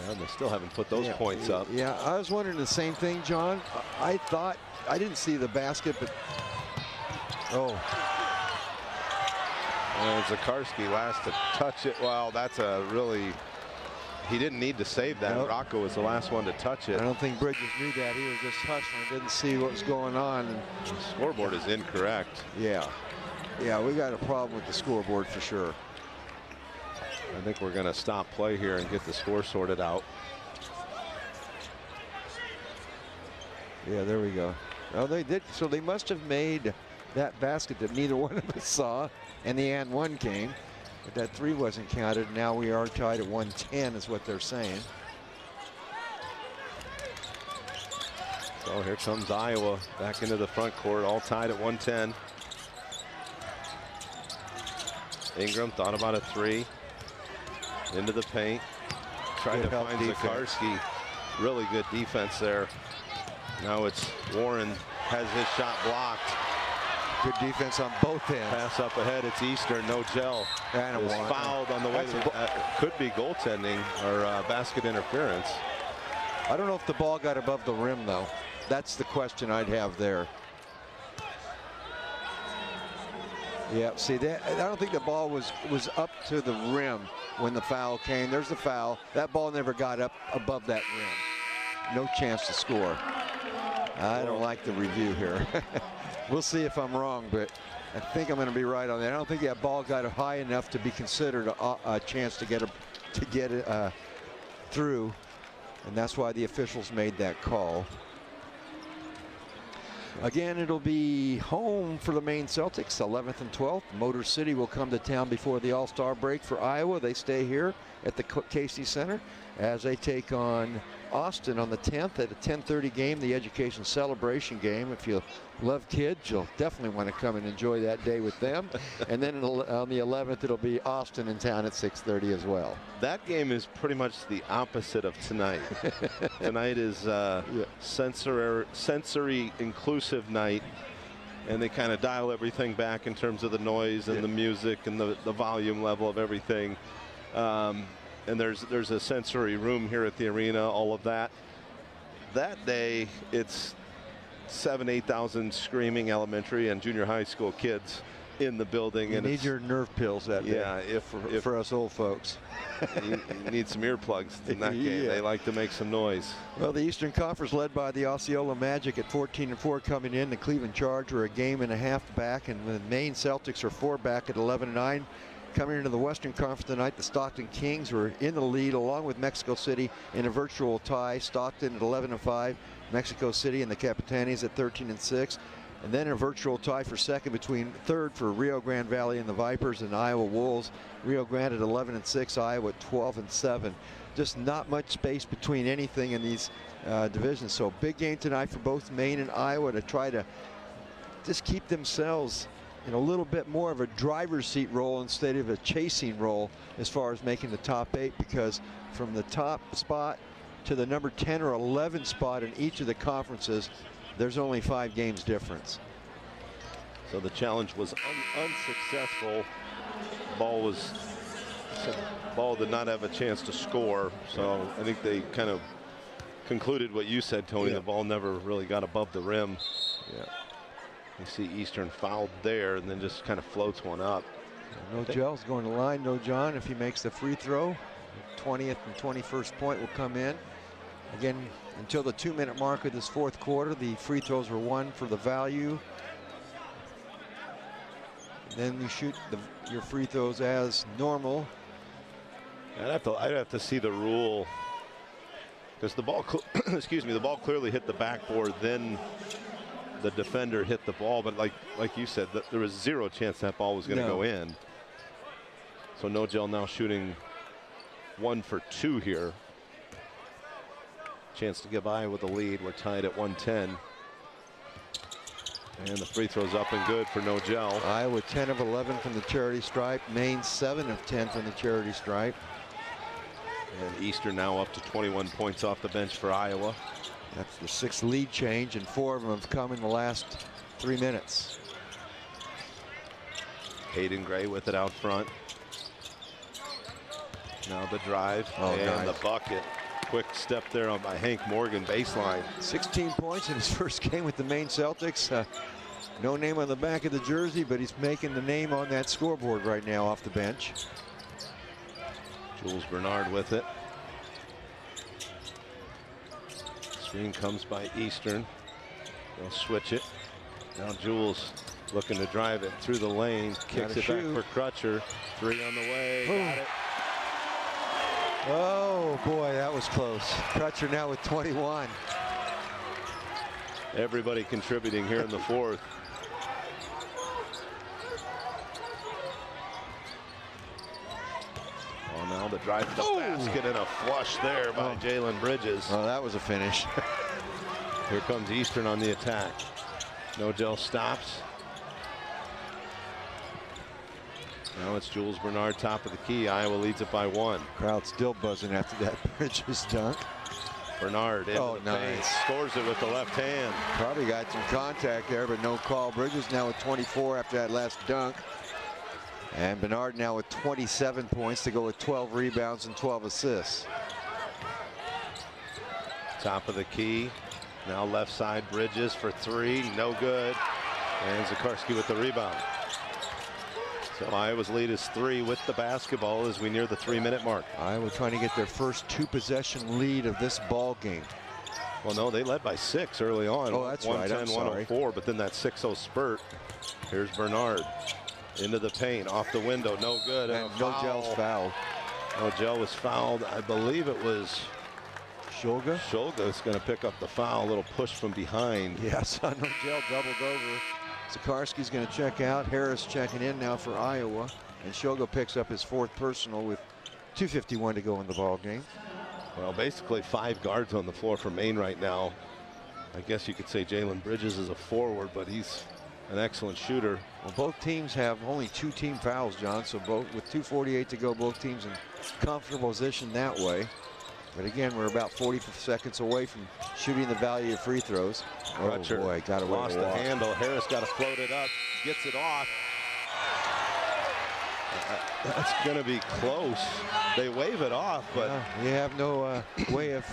And they still haven't put those points up. Yeah, I was wondering the same thing, John. I thought, I didn't see the basket, but and Zakarski last to touch it. Wow, that's a really, he didn't need to save that. Nope. Rocco was the last one to touch it. I don't think Bridges knew that. He was just hushed and didn't see what was going on. And the scoreboard is incorrect. Yeah, we got a problem with the scoreboard for sure. I think we're going to stop play here and get the score sorted out. Yeah, there we go. Oh, they did. So they must have made that basket that neither one of us saw, and the and one came. But that 3 wasn't counted. Now we are tied at 110 is what they're saying. So here comes Iowa back into the front court, all tied at 110. Ingram thought about a 3. Into the paint. Tried to find Zakarski. Really good defense there. Now it's Warren has his shot blocked. Good defense on both ends. Pass up ahead. It's Eastern. No gel. And is fouled on the way. Could be goaltending or basket interference. I don't know if the ball got above the rim, though. That's the question I'd have there. Yeah, see that. I don't think the ball was up to the rim when the foul came. There's the foul. That ball never got up above that rim. No chance to score. I don't like the review here. We'll see if I'm wrong, but I think I'm going to be right on that. I don't think that ball got high enough to be considered a chance to get it through, and that's why the officials made that call. Again, it'll be home for the Maine Celtics, 11th and 12th. Motor City will come to town before the All-Star break for Iowa. They stay here at the Casey Center as they take on Austin on the 10th at a 10:30 game, the Education Celebration game. If you love kids, you'll definitely want to come and enjoy that day with them. And then on the 11th, it'll be Austin in town at 6:30 as well. That game is pretty much the opposite of tonight. Tonight is sensory inclusive night, and they kind of dial everything back in terms of the noise and the music and the volume level of everything. And there's a sensory room here at the arena, all of that. That day, it's 7,000 to 8,000 screaming elementary and junior high school kids in the building. You need your nerve pills that day. Yeah, if for us old folks. you need some earplugs in that game. Yeah. They like to make some noise. Well, the Eastern Conference led by the Osceola Magic at 14-4 coming in. The Cleveland Charge are a game and a half back, and the Maine Celtics are 4 back at 11-9. Coming into the Western Conference tonight, the Stockton Kings were in the lead along with Mexico City in a virtual tie. Stockton at 11-5, Mexico City and the Capitanes at 13-6. And then a virtual tie for second between third for Rio Grande Valley and the Vipers and Iowa Wolves. Rio Grande at 11-6, Iowa at 12-7. Just not much space between anything in these divisions. So big game tonight for both Maine and Iowa to try to just keep themselves in a little bit more of a driver's seat role instead of a chasing role as far as making the top 8, because from the top spot to the number 10 or 11 spot in each of the conferences, there's only 5 games difference. So the challenge was unsuccessful. Ball did not have a chance to score. So I think they kind of concluded what you said, Tony. The ball never really got above the rim. Yeah. You see Eastern fouled there and then just kind of floats one up. No Gel's going to line. No John if he makes the free throw. 20th and 21st point will come in. Again, until the 2-minute mark of this fourth quarter, the free throws were 1 for the value. Then you shoot your free throws as normal. I'd have to see the rule, because the ball, excuse me, the ball clearly hit the backboard. Then the defender hit the ball, but like you said, there was 0 chance that ball was going to go in. So No Gel now shooting 1 for 2 here. Chance to get by with the lead. We're tied at 110. And the free throw's up and good for No Gel. Iowa 10 of 11 from the charity stripe. Maine 7 of 10 from the charity stripe. And Eastern now up to 21 points off the bench for Iowa. That's the 6th lead change, and 4 of them have come in the last 3 minutes. Hayden Gray with it out front. Now the drive and the bucket. Quick step there by Hank Morgan, baseline. 16 points in his first game with the Maine Celtics. No name on the back of the jersey, but he's making the name on that scoreboard right now off the bench. Jules Bernard with it. Screen comes by Eastern. They'll switch it. Now Jules looking to drive it through the lane. Kicks it back for Crutcher. 3 on the way. Got it. Oh boy, that was close. Crutcher now with 21. Everybody contributing here in the fourth. Oh, now the drive to the basket and a flush there by Jalen Bridges. Oh, that was a finish. Here comes Eastern on the attack. No Gel stops. Now it's Jules Bernard, top of the key. Iowa leads it by 1. Crowd still buzzing after that Bridges dunk. Bernard into the paint, scores it with the left hand. Probably got some contact there, but no call. Bridges now with 24 after that last dunk. And Bernard now with 27 points to go with 12 rebounds and 12 assists. Top of the key. Now left side, Bridges for 3, no good. And Zakarski with the rebound. So Iowa's lead is 3 with the basketball as we near the 3-minute mark. Iowa trying to get their first 2-possession lead of this ball game. Well, no, they led by 6 early on. Oh, that's right. I'm sorry. 110-104, but then that 6-0 spurt. Here's Bernard into the paint, off the window, no good. And No Gel's fouled. No Gel was fouled. I believe it was Shulga. Shulga's going to pick up the foul. A little push from behind. Yes, No Gel doubled over. Zakarski's going to check out. Harris checking in now for Iowa. And Shulga picks up his 4th personal with 2:51 to go in the ball game. Well, basically 5 guards on the floor for Maine right now. I guess you could say Jalen Bridges is a forward, but he's an excellent shooter. Well, both teams have only 2 team fouls, John. So both with 2:48 to go, both teams in comfortable position that way. But again, we're about 40 seconds away from shooting the value of free throws. Crutcher boy, got away. Lost the handle. Harris got to float it up, gets it off. That's going to be close. They wave it off, but you have no way of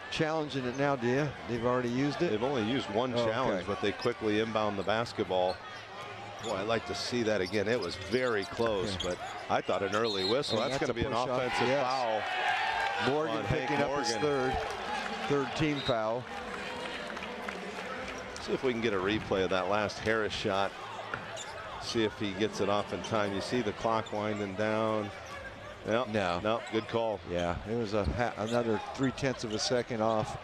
challenging it now, do you? They've already used it. They've only used one challenge, but they quickly inbound the basketball. Boy, I'd like to see that again. It was very close, but I thought an early whistle. That's going to be an offensive foul. Morgan picking up his third team foul. See if we can get a replay of that last Harris shot. See if he gets it off in time. You see the clock winding down. No, good call. Yeah, it was another 0.3 of a second off.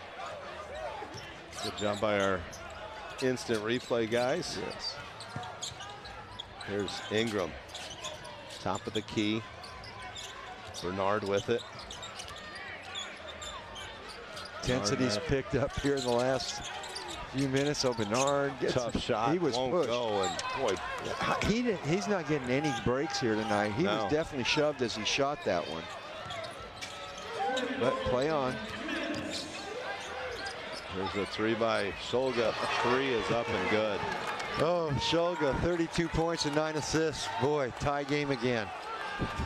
Good job by our instant replay guys. Yes. Here's Ingram, top of the key. Bernard with it. Intensity's picked up here in the last few minutes. So Bernard gets tough shot. He was pushed. Go, and boy, he's not getting any breaks here tonight. He was definitely shoved as he shot that one. But play on. There's a three by Shulga. Three is up and good. Oh, Shulga, 32 points and 9 assists. Boy, tie game again.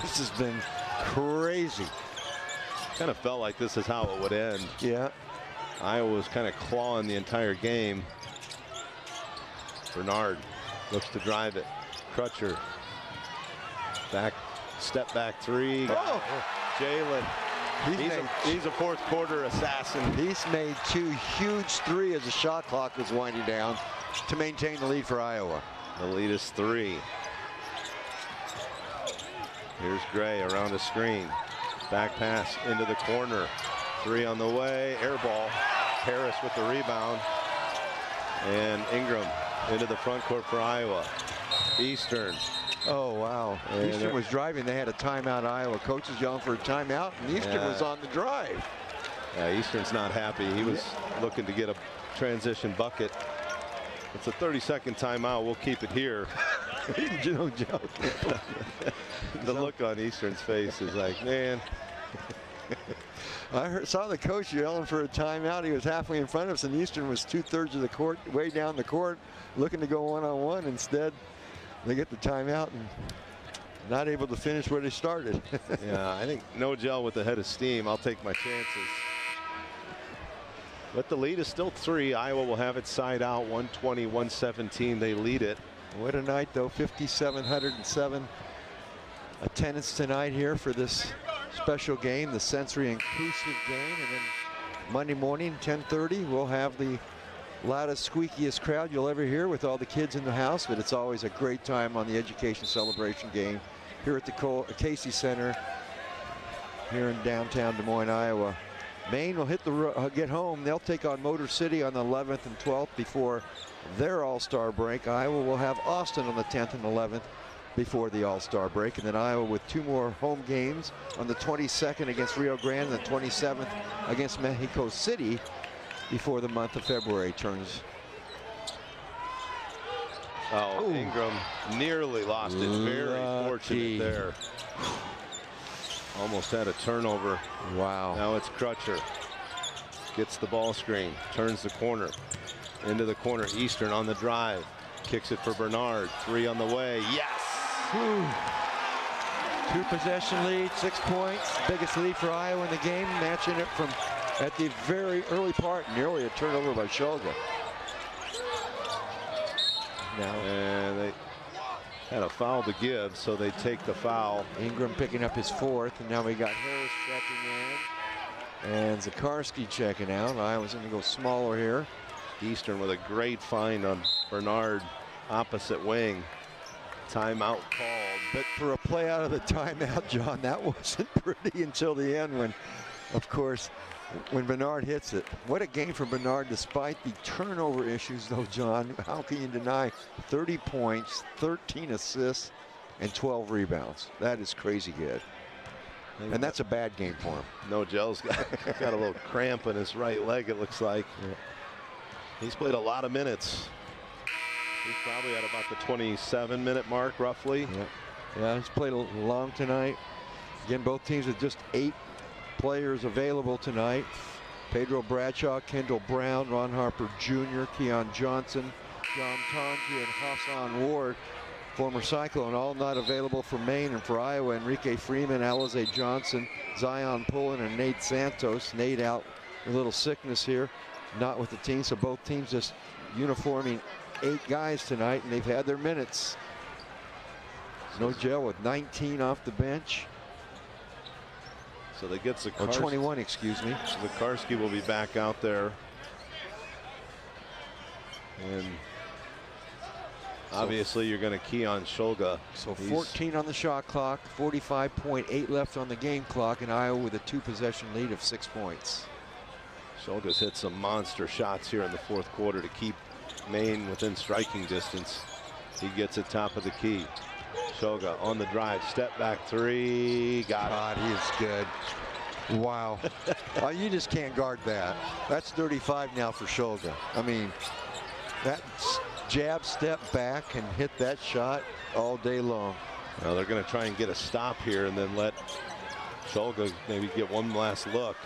This has been crazy. Kind of felt like this is how it would end. Yeah. Iowa was kind of clawing the entire game. Bernard looks to drive it. Crutcher. Step back three. Oh. Jalen. He's a fourth quarter assassin. He's made 2 huge threes as the shot clock was winding down to maintain the lead for Iowa. The lead is 3. Here's Gray around a screen. Back pass into the corner. 3 on the way. Air ball. Harris with the rebound. And Ingram into the front court for Iowa. Eastern. Oh, wow. Eastern was driving. They had a timeout. Iowa coach is yelling for a timeout, and Eastern was on the drive. Yeah, Eastern's not happy. He was looking to get a transition bucket. It's a 30-second timeout. We'll keep it here. No joke. The look on Eastern's face is like, man. I saw the coach yelling for a timeout. He was halfway in front of us, and Eastern was 2/3 of the court, way down the court, looking to go one-on-one. Instead, they get the timeout and not able to finish where they started. Yeah, I think no gel with the head of steam. I'll take my chances. But the lead is still 3. Iowa will have it side out, 120-117. They lead it. What a night, though. 5,707 attendance tonight here for this special game, the sensory inclusive game. And then Monday morning, 10:30, we'll have the loudest, squeakiest crowd you'll ever hear with all the kids in the house. But it's always a great time on the Education Celebration game here at the Casey Center here in downtown Des Moines, Iowa. Maine will get home. They'll take on Motor City on the 11th and 12th before their All-Star break. Iowa will have Austin on the 10th and 11th before the All-Star break. And then Iowa with 2 more home games on the 22nd against Rio Grande and the 27th against Mexico City before the month of February turns. Oh, ooh. Ingram nearly lost it. Very fortunate there. Almost had a turnover. Wow. Now it's Crutcher. Gets the ball screen. Turns the corner. Into the corner. Eastern on the drive. Kicks it for Bernard. 3 on the way. Yes! Whew. 2 possession lead, 6 points. Biggest lead for Iowa in the game. Matching it from at the very early part. Nearly a turnover by Shulga. Now. And they had a foul to give, so they take the foul. Ingram picking up his 4th, and now we got Harris checking in. And Zakarski checking out. Iowa's going to go smaller here. Eastern with a great find on Bernard, opposite wing. Timeout called. But for a play out of the timeout, John, that wasn't pretty until the end when, of course, when Bernard hits it. What a game for Bernard despite the turnover issues, though, John. How can you deny 30 points, 13 assists, and 12 rebounds? That is crazy good. And that's a bad game for him. No, Joe's got a little cramp in his right leg, it looks like. Yeah. He's played a lot of minutes. He's probably at about the 27-minute mark, roughly. Yeah, he's played long tonight. Again, both teams with just 8 players available tonight. Pedro Bradshaw, Kendall Brown, Ron Harper Jr., Keon Johnson, John Tonji, and Hassan Ward, former Cyclone, all not available for Maine. And for Iowa, Enrique Freeman, Alize Johnson, Zion Pullen, and Nate Santos. Nate out with a little sickness here, not with the team, so both teams just uniforming 8 guys tonight, and they've had their minutes. Nogel with 19 off the bench. So they get Zakarski. Or 21, excuse me. Zakarski will be back out there. And obviously you're going to key on Shulga. So 14 on the shot clock, 45.8 left on the game clock, and Iowa with a 2-possession lead of 6 points. Shulga's hit some monster shots here in the fourth quarter to keep Maine within striking distance. He gets it top of the key. Shulga on the drive, step back three, got it. He is good. Wow. You just can't guard that. That's 35 now for Shulga. I mean, that jab, step back, and hit that shot all day long. Well, they're going to try and get a stop here and then let Shulga maybe get one last look.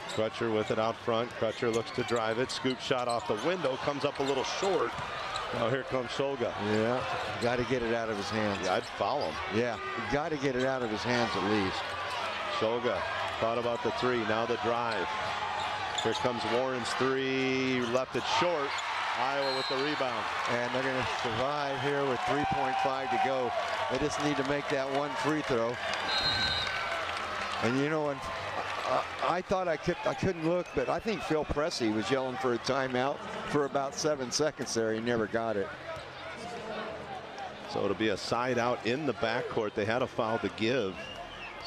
Crutcher with it out front. Crutcher looks to drive it. Scoop shot off the window, comes up a little short. Now here comes Shulga. Yeah, got to get it out of his hands. Yeah, I'd foul him. Yeah, got to get it out of his hands at least. Shulga thought about the three, now the drive. Here comes Warren's three, left it short. Iowa with the rebound. And they're going to survive here with 3.5 to go. They just need to make that one free throw. And you know, when I thought I couldn't look, but I think Phil Pressey was yelling for a timeout for about 7 seconds there. He never got it. So it'll be a side out in the backcourt. They had a foul to give.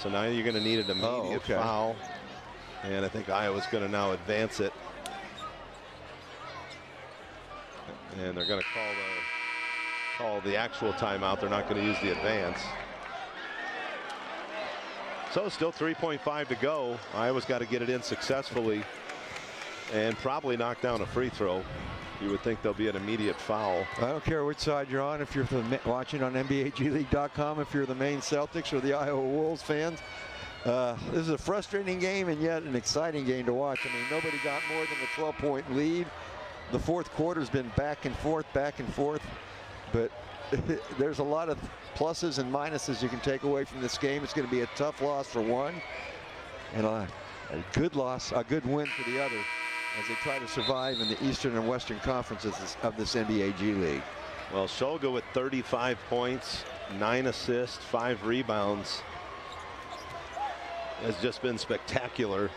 So now you're going to need an immediate foul. And I think Iowa's going to now advance it. And they're going to call the actual timeout. They're not going to use the advance. So still 3.5 to go. Iowa's got to get it in successfully and probably knock down a free throw. You would think there'll be an immediate foul. I don't care which side you're on. If you're watching on NBAGleague.com, if you're the Maine Celtics or the Iowa Wolves fans, this is a frustrating game and yet an exciting game to watch. I mean, nobody got more than a 12-point lead. The fourth quarter's been back and forth, but there's a lot of pluses and minuses you can take away from this game. It's going to be a tough loss for one, and a good loss, a good win for the other, as they try to survive in the Eastern and Western conferences of this NBA G League. Well, Shulga with 35 points, 9 assists, 5 rebounds. Has just been spectacular.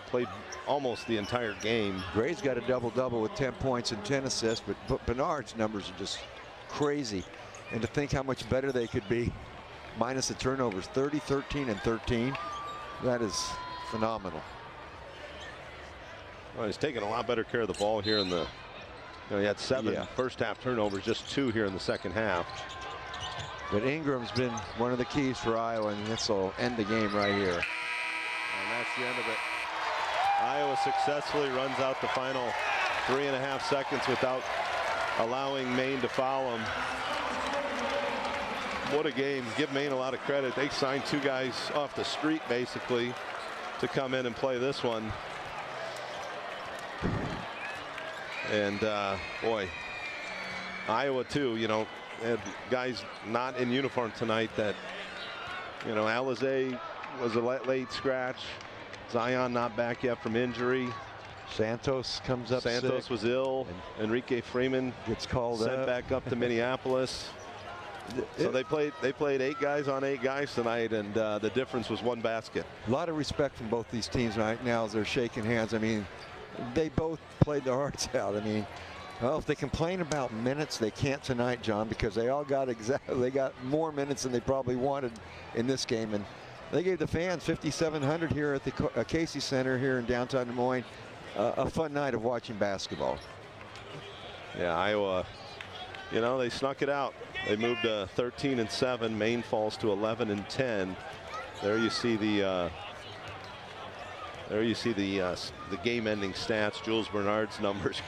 Played almost the entire game. Gray's got a double-double with 10 points and 10 assists, but Bernard's numbers are just crazy. And to think how much better they could be minus the turnovers, 30, 13, and 13. That is phenomenal. Well, he's taking a lot better care of the ball here in the, he had 7 first half turnovers, just 2 here in the second half. But Ingram's been one of the keys for Iowa, and this will end the game right here. And that's the end of it. Iowa successfully runs out the final 3.5 seconds without allowing Maine to foul them. What a game. Give Maine a lot of credit. They signed 2 guys off the street basically to come in and play this one. And boy, Iowa too, had guys not in uniform tonight that, Alizé was a late scratch. Zion not back yet from injury. Santos comes up Santos sick. Was ill. Enrique Freeman gets called sent back up to Minneapolis. So they played 8 guys on 8 guys tonight, and the difference was 1 basket. A lot of respect from both these teams right now as they're shaking hands. I mean, they both played their hearts out. I mean, well, if they complain about minutes, they can't tonight, John, because they all got they got more minutes than they probably wanted in this game. And they gave the fans 5,700 here at the Casey Center here in downtown Des Moines. A fun night of watching basketball. Yeah, Iowa, they snuck it out. They moved to 13-7. Maine falls to 11-10. There you see the game-ending stats. Jules Bernard's numbers